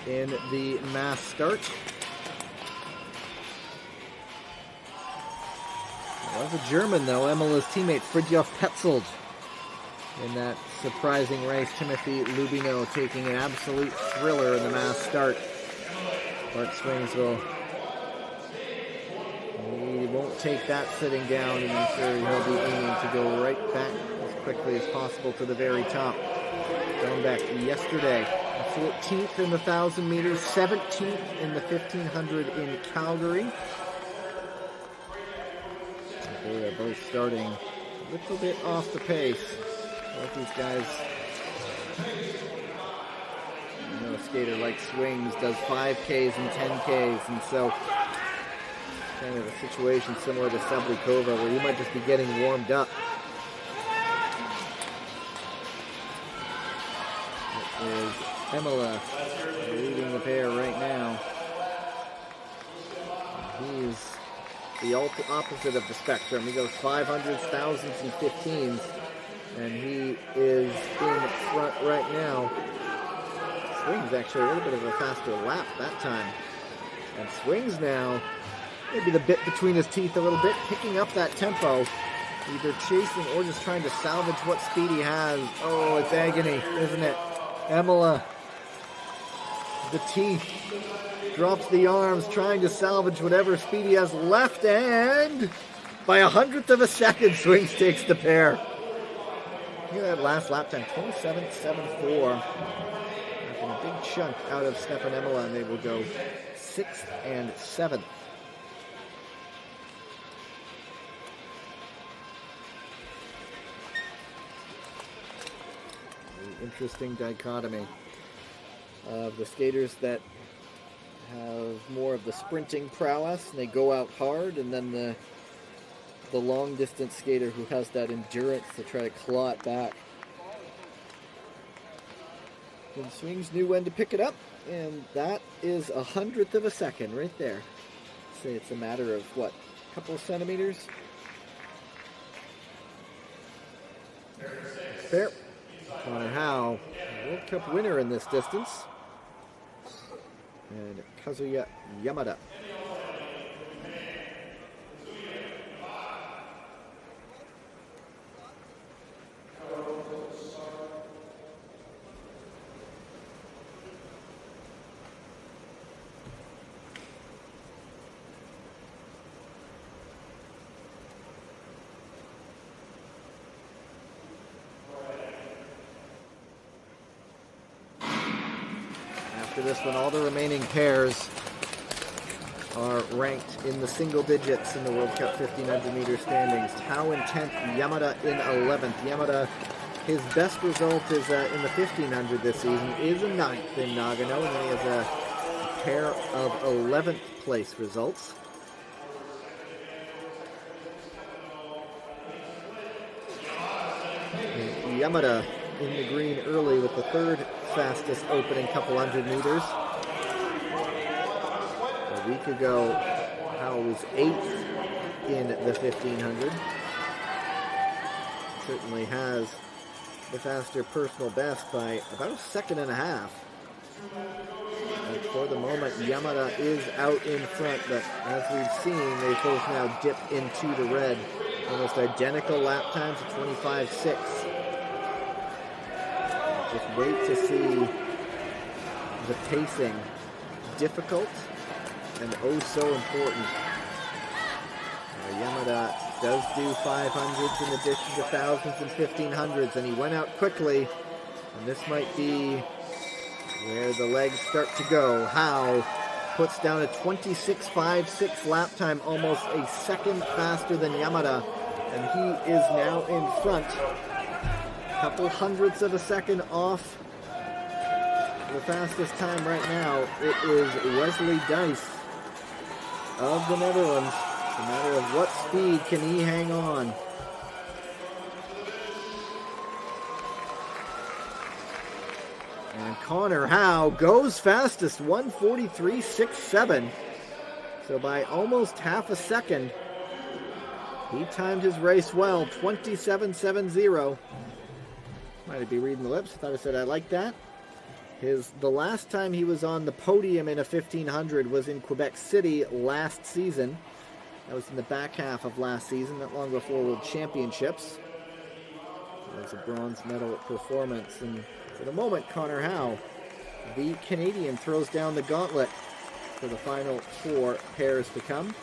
in the mass start. It was a German, though, Emmele's teammate Fridtjof Petzold. In that surprising race, Timothy Lubino taking an absolute thriller in the mass start. Bart Swings will... He won't take that sitting down, and I'm sure he'll be aiming to go right back as quickly as possible to the very top. Going back yesterday, 14th in the 1,000 meters, 17th in the 1,500 in Calgary. They are both starting a little bit off the pace. Both these guys, you know, a skater like Swings does 5Ks and 10Ks, and so kind of a situation similar to Sablikova where you might just be getting warmed up. It is Emmele leading the pair right now. He's the opposite of the spectrum. He goes 500s, 1000s, and 15s, and he is in front right now. Swings actually a little bit of a faster lap that time. And Swings now maybe the bit between his teeth a little bit, picking up that tempo, either chasing or just trying to salvage what speed he has. Oh, it's agony, isn't it? Imola, the teeth, drops the arms, trying to salvage whatever speed he has left, and by 100th of a second, Swings takes the pair. Look at that last lap time, 27.74. Making a big chunk out of Stefan Imola, and they will go 6th and 7th. Interesting dichotomy of the skaters that have more of the sprinting prowess and they go out hard, and then the long distance skater who has that endurance to try to claw it back. And Swings knew when to pick it up, and that is 100th of a second right there. Say it's a matter of what, a couple of centimeters? Fair. Connor Howe, World Cup winner in this distance. And Kazuya Yamada. After this one, all the remaining pairs are ranked in the single digits in the World Cup 1500 meter standings. Howe in 10th, Yamada in 11th. Yamada, his best result is in the 1500 this season, is a 9th in Nagano, and then he has a pair of 11th place results. And Yamada in the green early with the third fastest opening couple hundred meters. A week ago, Howe was 8th in the 1500. Certainly has the faster personal best by about a second and a half. And for the moment, Yamada is out in front, but as we've seen, they both now dip into the red. Almost identical lap times of 25.6. Just wait to see the pacing. Difficult and oh so important. Yamada does do 500s in addition to 1000s and 1500s, and he went out quickly, and this might be where the legs start to go. Howe puts down a 26.56 lap time, almost a second faster than Yamada, and he is now in front. Couple hundredths of a second off the fastest time right now. It is Wesley Dice of the Netherlands. It's a matter of what speed can he hang on. And Connor Howe goes fastest, 1:43.67. So by almost half a second, he timed his race well, 27.70. Might be reading the lips. I thought I said I like that. The last time he was on the podium in a 1500 was in Quebec City last season. That was in the back half of last season, not long before World Championships. It was a bronze medal performance. And for the moment, Connor Howe, the Canadian, throws down the gauntlet for the final four pairs to come.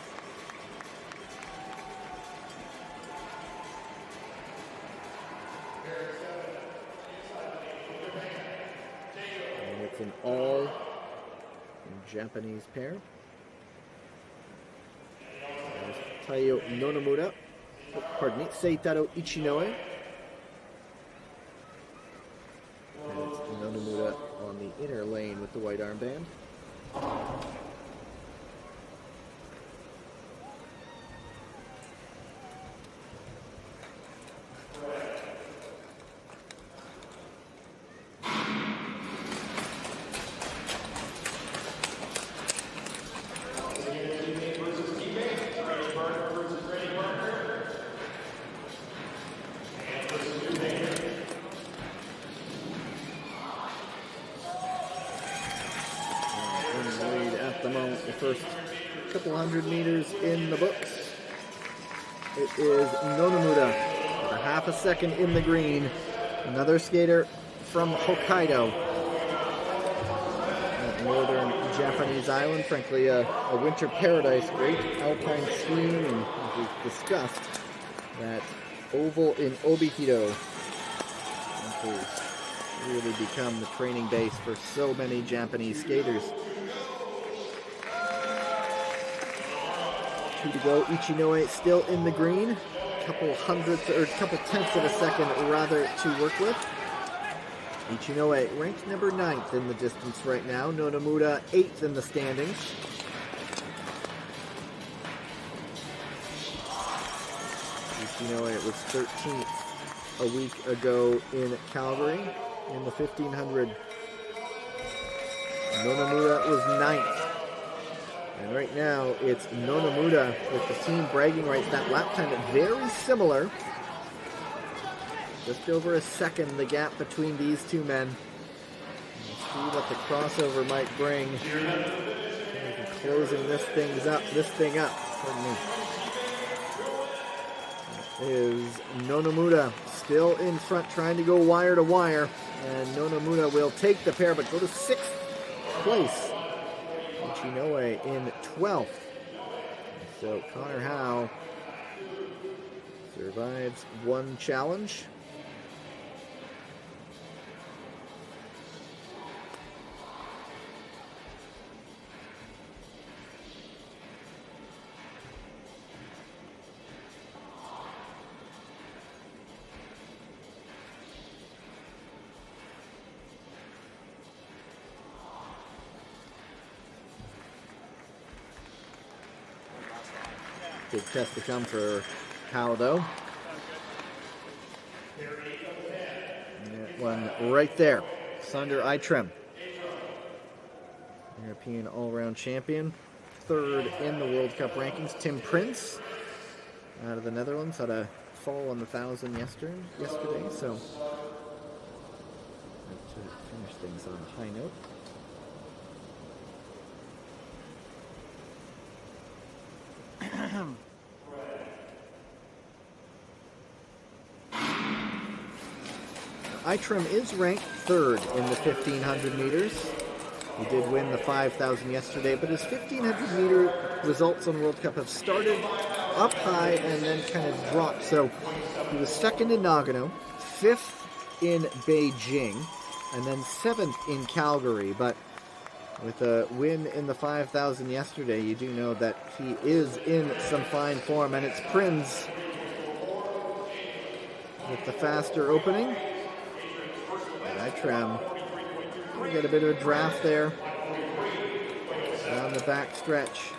An all Japanese pair. Taiyo Nonomura, Seitaro Ichinoe. And it's Nonomura on the inner lane with the white armband. First Couple 100 meters in the books. It is Nonomura, a half a second in the green. Another skater from Hokkaido, that northern Japanese island. Frankly, a winter paradise. Great alpine skiing, and as we've discussed, that oval in Obihiro has really become the training base for so many Japanese skaters. 2 to go. Ichinoe still in the green. Couple tenths of a second rather to work with. Ichinoe ranked number 9th in the distance right now. Nonomura 8th in the standings. Ichinoe was 13th a week ago in Calgary in the 1500. Nonomura was 9th. And right now, it's Nonomura with the team bragging rights. That lap time is very similar. Just over a second, the gap between these two men. We'll see what the crossover might bring. Closing this thing up. Pardon me. That is Nonomura still in front, trying to go wire to wire. And Nonomura will take the pair, but go to 6th place. Ichinoe in 12th. So Connor Howe survives one challenge. Big test to come for Howe, though. That one right there. Sander Eitrem, European all-round champion. 3rd in the World Cup rankings. Tim Prince, out of the Netherlands, had a fall on the 1,000 yesterday. So to finish things on a high note. Eitrem is ranked 3rd in the 1,500 meters. He did win the 5,000 yesterday, but his 1,500 meter results on World Cup have started up high and then kind of dropped. So he was 2nd in Nagano, 5th in Beijing, and then 7th in Calgary. But with a win in the 5,000 yesterday, you do know that he is in some fine form, and it's Prinz with the faster opening. Eitrem, we get a bit of a draft there down the back stretch.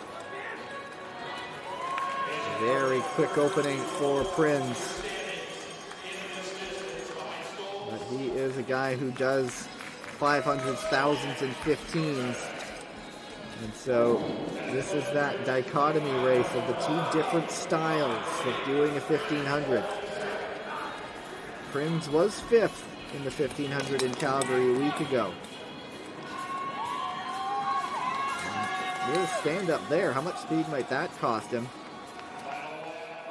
Very quick opening for Prinz. But he is a guy who does 500s, 1000s, and 15s. And so this is that dichotomy race of the two different styles of doing a 1500. Prinz was 5th in the 1500 in Calgary a week ago. Little stand up there. How much speed might that cost him?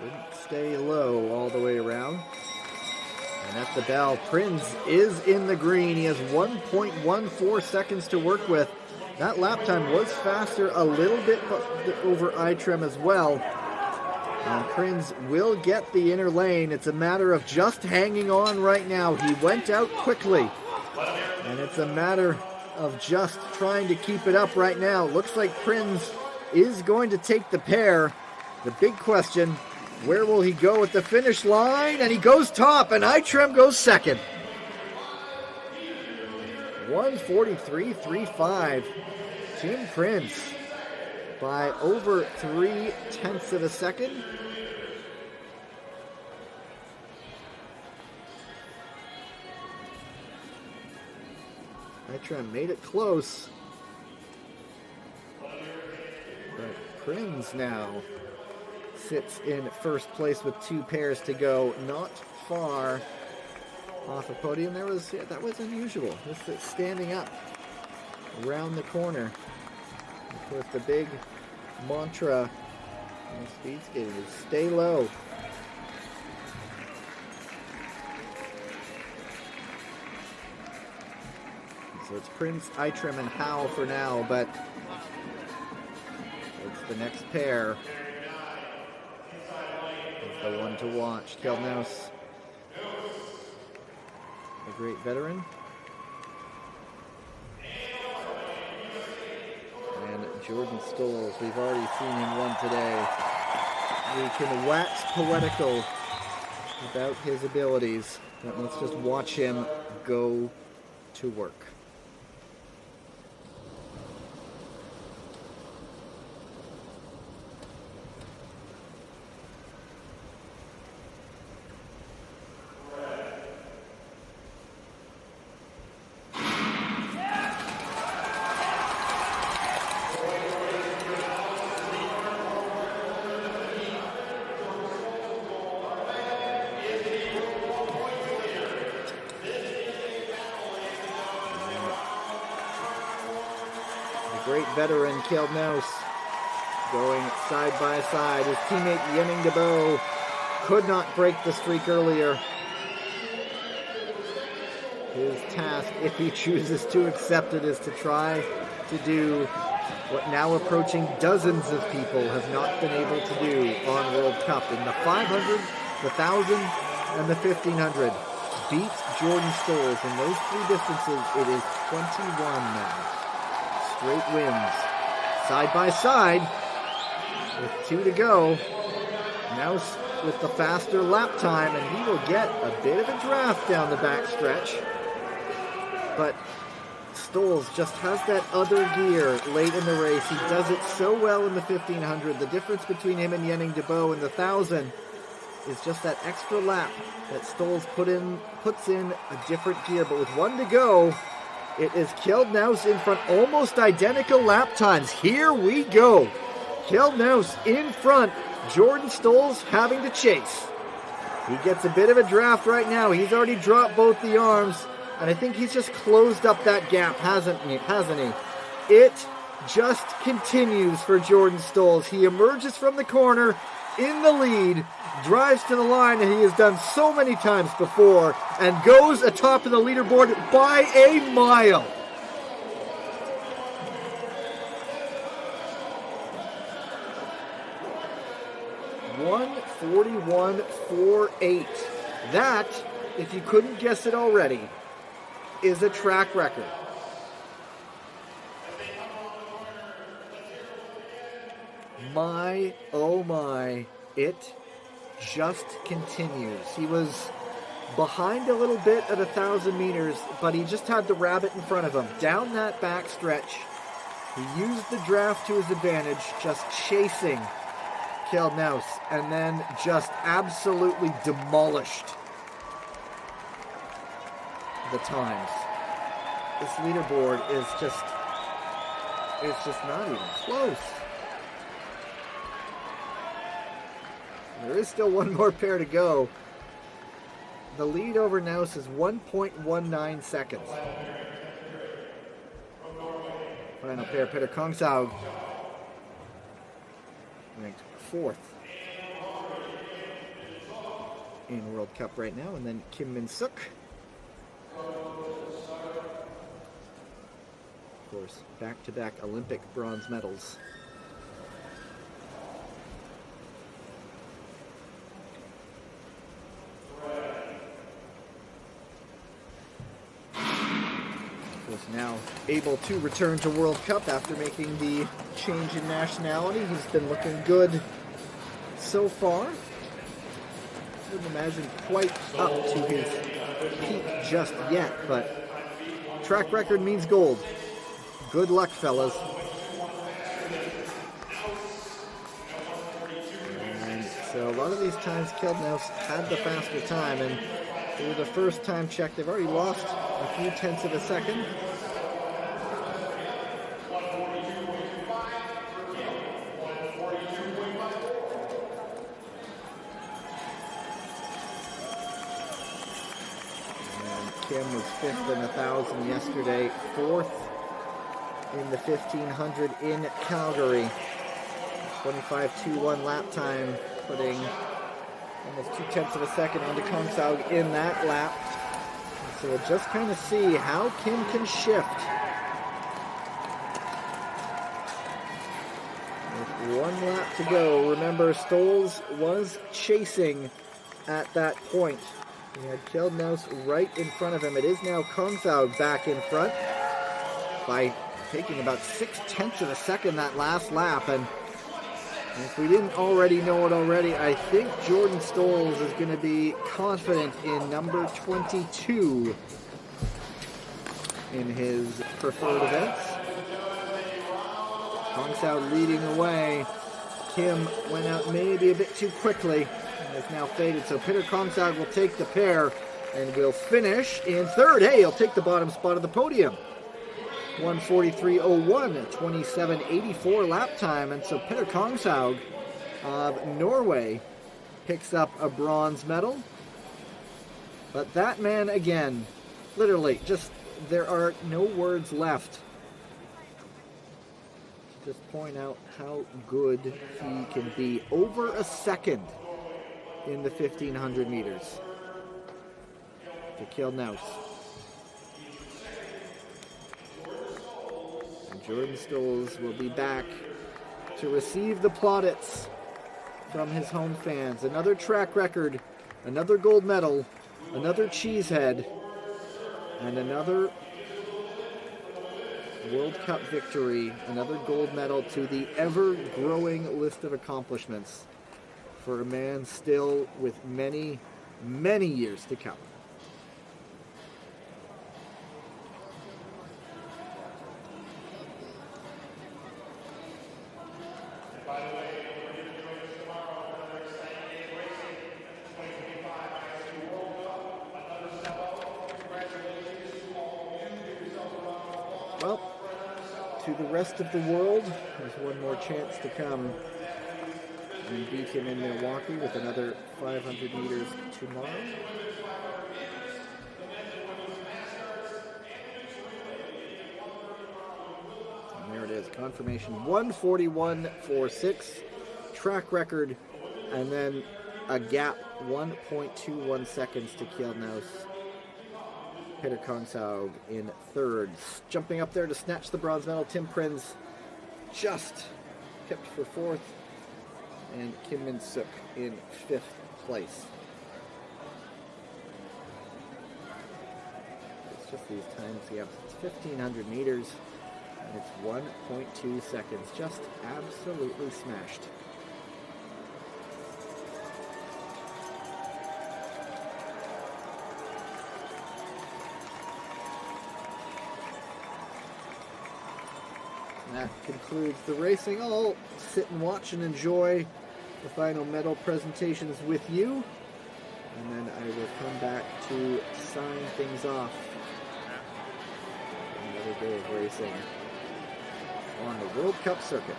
Didn't stay low all the way around. And at the bell, Prinz is in the green. He has 1.14 seconds to work with. That lap time was faster a little bit over Eitrem as well. And Prinz will get the inner lane. It's a matter of just hanging on right now. He went out quickly. And it's a matter of just trying to keep it up right now. Looks like Prinz is going to take the pair. The big question, where will he go at the finish line? And he goes top, and Eitrem goes 2nd. 1:43.35. Tim Prinz by over 0.3 of a second. Eitrem made it close. But Prinz now sits in first place with 2 pairs to go, not far off the podium. That was unusual. This standing up around the corner. Of course, the big mantra in speed skating is stay low. So it's Prince, Eitrim, and Howe for now, but it's the next pair. It's the one to watch. Kjeldnaus, a great veteran. And Jordan Stolz, we've already seen him run today. We can wax poetical about his abilities, but let's just watch him go to work. Great veteran Kjeldnaus going side by side. His teammate Yenning de Bo could not break the streak earlier. His task, if he chooses to accept it, is to try to do what now approaching dozens of people have not been able to do on World Cup in the 500, the 1,000, and the 1,500. Beat Jordan Stolz in those three distances. It is 21 now. Straight wins. Side by side with 2 to go. Now with the faster lap time, and he will get a bit of a draft down the back stretch. But Stolz just has that other gear late in the race. He does it so well in the 1,500. The difference between him and Yenning de Bo in the 1,000 is just that extra lap that Stolz puts in a different gear. But with 1 to go, it is Kjeldnaus in front, almost identical lap times. Here we go. Kjeldnaus in front. Jordan Stolz having to chase. He gets a bit of a draft right now. He's already dropped both the arms, and I think he's just closed up that gap, hasn't he? It just continues for Jordan Stolz. He emerges from the corner in the lead, drives to the line that he has done so many times before, and goes atop of the leaderboard by a mile. (1:41.48). That, if you couldn't guess it already, is a track record. My, oh my, it just continues. He was behind a little bit at 1,000 meters, but he just had the rabbit in front of him. Down that back stretch, he used the draft to his advantage, just chasing Kjeldnaus, and then just absolutely demolished the times. This leaderboard is just, it's just not even close. There is still one more pair to go. The lead over Naus is 1.19 seconds. Final pair, Peter Kongshaug, ranked 4th in World Cup right now, and then Kim Min-suk. Of course, back-to-back Olympic bronze medals. Now able to return to World Cup after making the change in nationality. He's been looking good so far. Wouldn't imagine quite up to his peak just yet, but track record means gold. Good luck, fellas. And so a lot of these times Kjeldnaus had the faster time, and through the first time check, they've already lost a few tenths of a second. Kim was 5th in 1,000 yesterday, 4th in the 1,500 in Calgary. 25.21 lap time, putting almost 0.2 of a second onto Kongsaug in that lap. So we'll just kind of see how Kim can shift. With 1 lap to go. Remember, Stolz was chasing at that point. He had Kjeldnaus right in front of him. It is now Kongsaug back in front by taking about 0.6 of a second that last lap. And if we didn't already know it already, I think Jordan Stolz is going to be confident in number 22 in his preferred events. Kongsaug leading the way. Kim went out maybe a bit too quickly and is now faded. So Peter Kongsaug will take the pair and will finish in third. Hey, he'll take the bottom spot of the podium. 1:43.01, 27.84 lap time. And so Peter Kongsaug of Norway picks up a bronze medal. But that man, again, literally, just there are no words left. Just point out how good he can be. Over a second in the 1,500 meters to Kjeldnaus. And Jordan Stolz will be back to receive the plaudits from his home fans. Another track record, another gold medal, another cheesehead, and another World Cup victory, another gold medal to the ever-growing list of accomplishments for a man still with many, many years to come. Well, to the rest of the world, there's one more chance to come and beat him in Milwaukee with another 500 meters tomorrow. And there it is, confirmation 1:41.46, track record, and then a gap 1.21 seconds to Kjeldnaus. Peter Kongsaug in third. Jumping up there to snatch the bronze medal, Tim Prins just kept for fourth, and Kim Min-suk in fifth place. It's just these times, yeah, it's 1,500 meters, and it's 1.2 seconds. Just absolutely smashed. That concludes the racing. I'll sit and watch and enjoy the final medal presentations with you. And then I will come back to sign things off. Another day of racing on the World Cup circuit.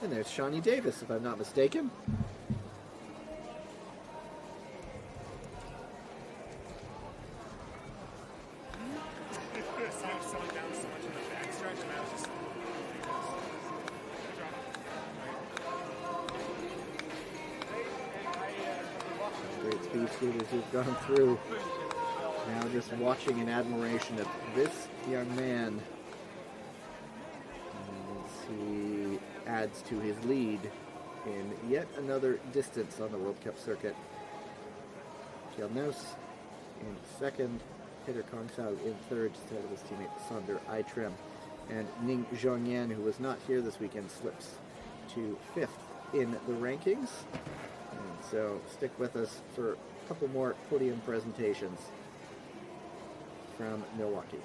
And there's Shawnee Davis, if I'm not mistaken. Great speed skaters who've gone through. Now just watching in admiration of this young man. He adds to his lead in yet another distance on the World Cup circuit. Kjeldnaus in second, Peter Kongsaug in third, just ahead of his teammate Sander Eitrim. And Ning Zhongyan, who was not here this weekend, slips to fifth in the rankings. And so stick with us for a couple more podium presentations from Milwaukee.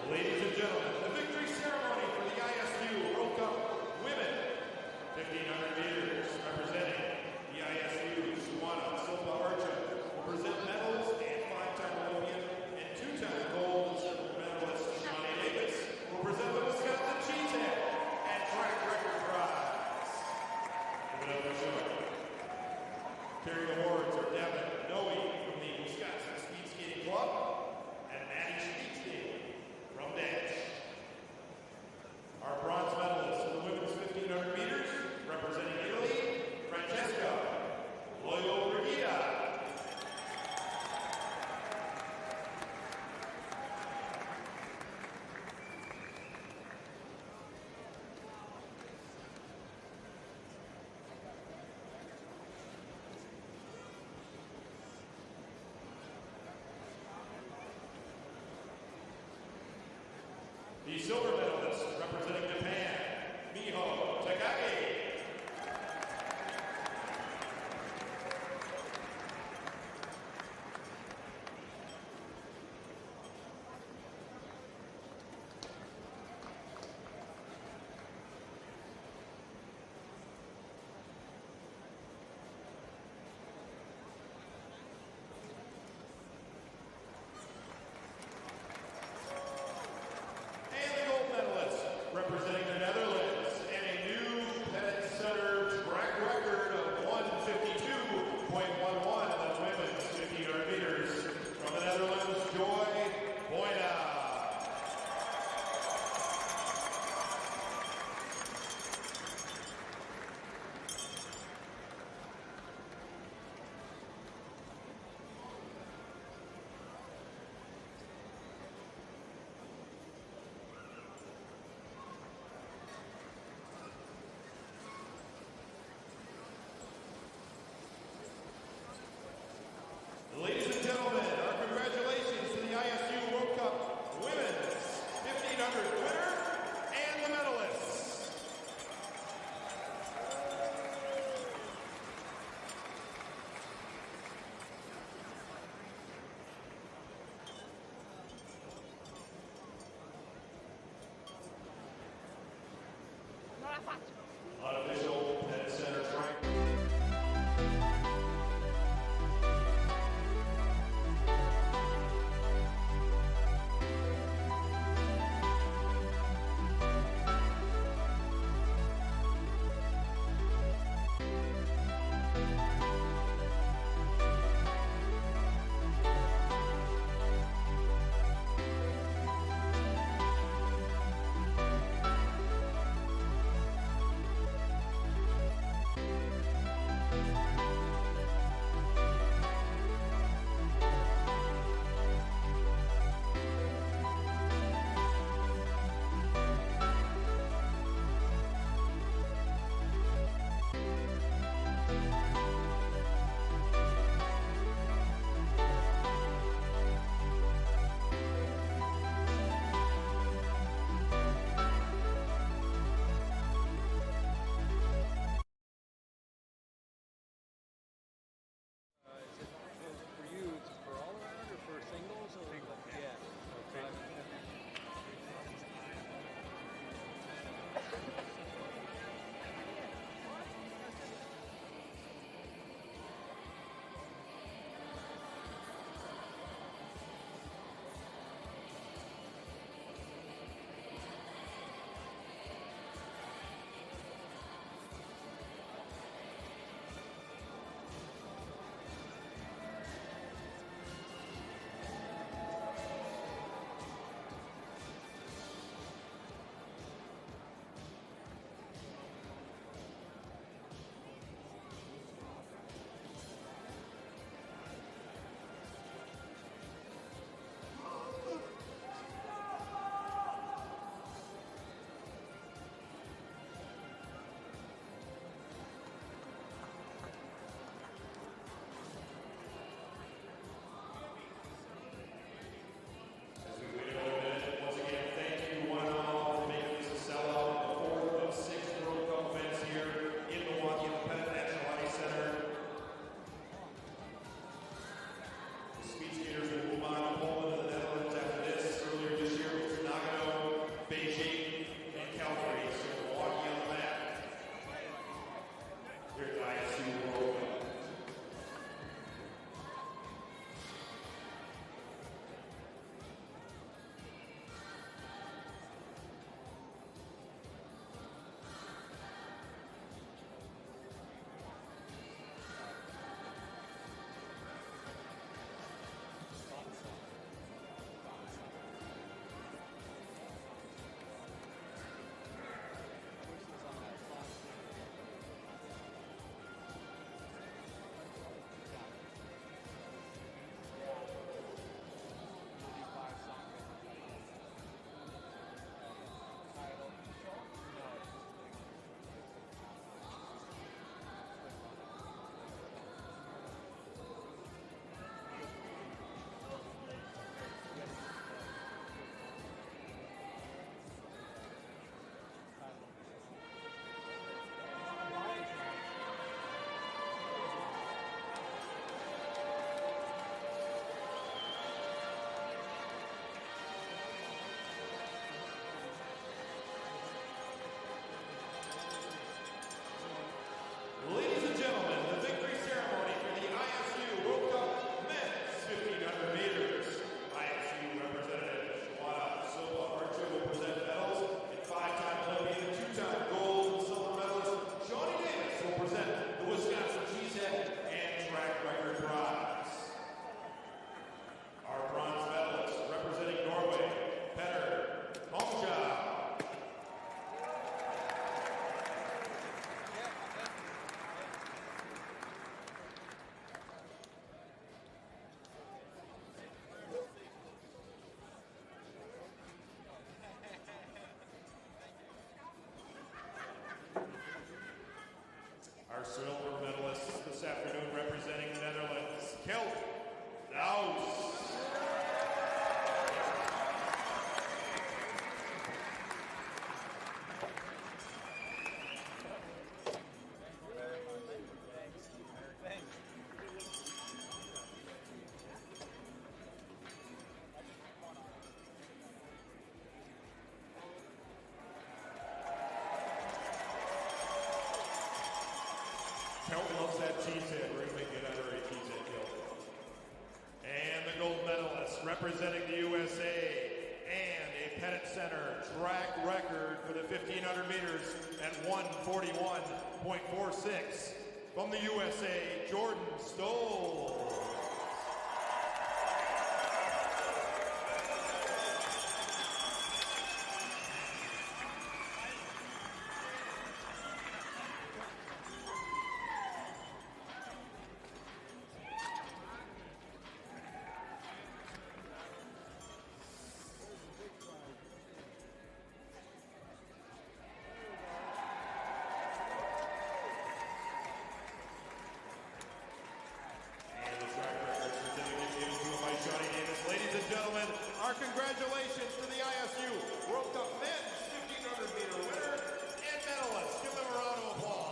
Ladies and gentlemen, the victory ceremony for the ISU World Cup Women 1500 meters, representing the ISU Suwana Silva Archer, will present medals and 5-time Olympian and 2-time gold and silver medalist Shawnee Davis will present the Wisconsin Cheesehead and track record prize. Give it up for Shawnee. Carrying awards are Devin Noe from the Wisconsin Speed Skating Club and Maddie Speedsdale from Dash. Our bronze medalists in the women's 1500 meters, representing Italy, Francesca Loyo Brigida. Kelt Dowse. Kelt loves that cheese head. We're going to make it out of a cheese head, Kelt. And the gold medalist representing the USA and a Pettit Center track record for the 1,500 meters at 1:41.46 from the USA, Jordan Stoll. Ladies and gentlemen, our congratulations to the ISU World Cup Men's 1,500 meter winner and medalist. Give them a round of applause.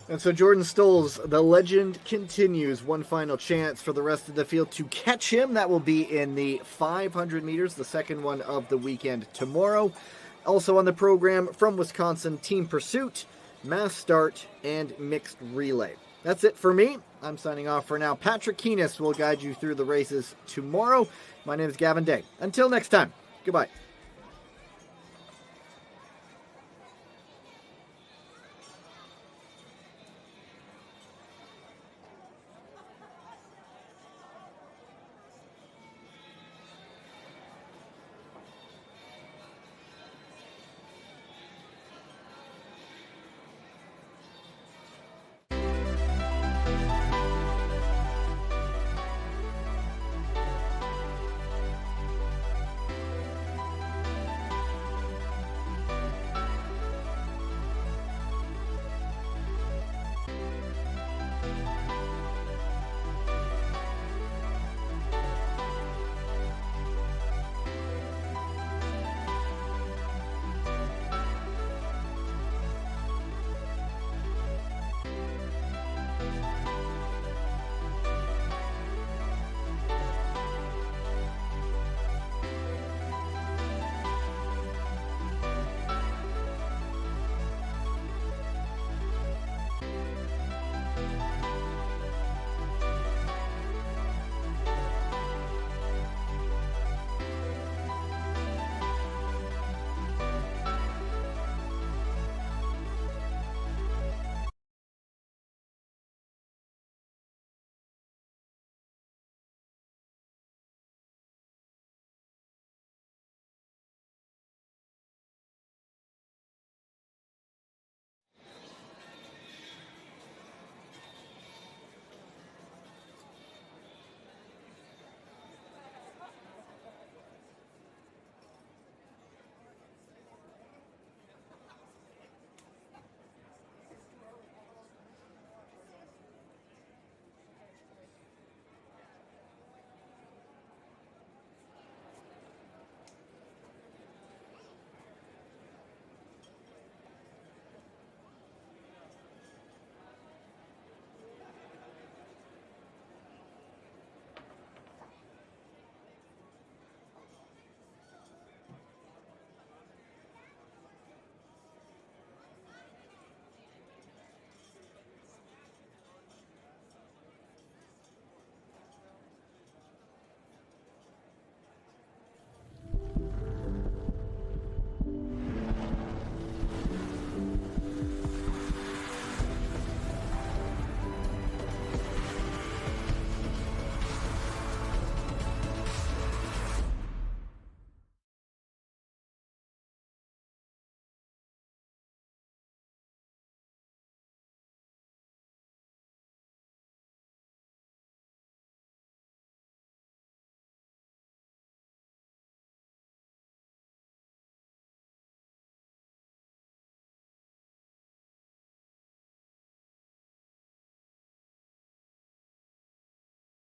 And so Jordan Stolz, the legend, continues. One final chance for the rest of the field to catch him. That will be in the 500 meters, the second one of the weekend tomorrow. Also on the program from Wisconsin, team pursuit, mass start, and mixed relay. That's it for me. I'm signing off for now. Patrick Keenis will guide you through the races tomorrow. My name is Gavin Day. Until next time, goodbye.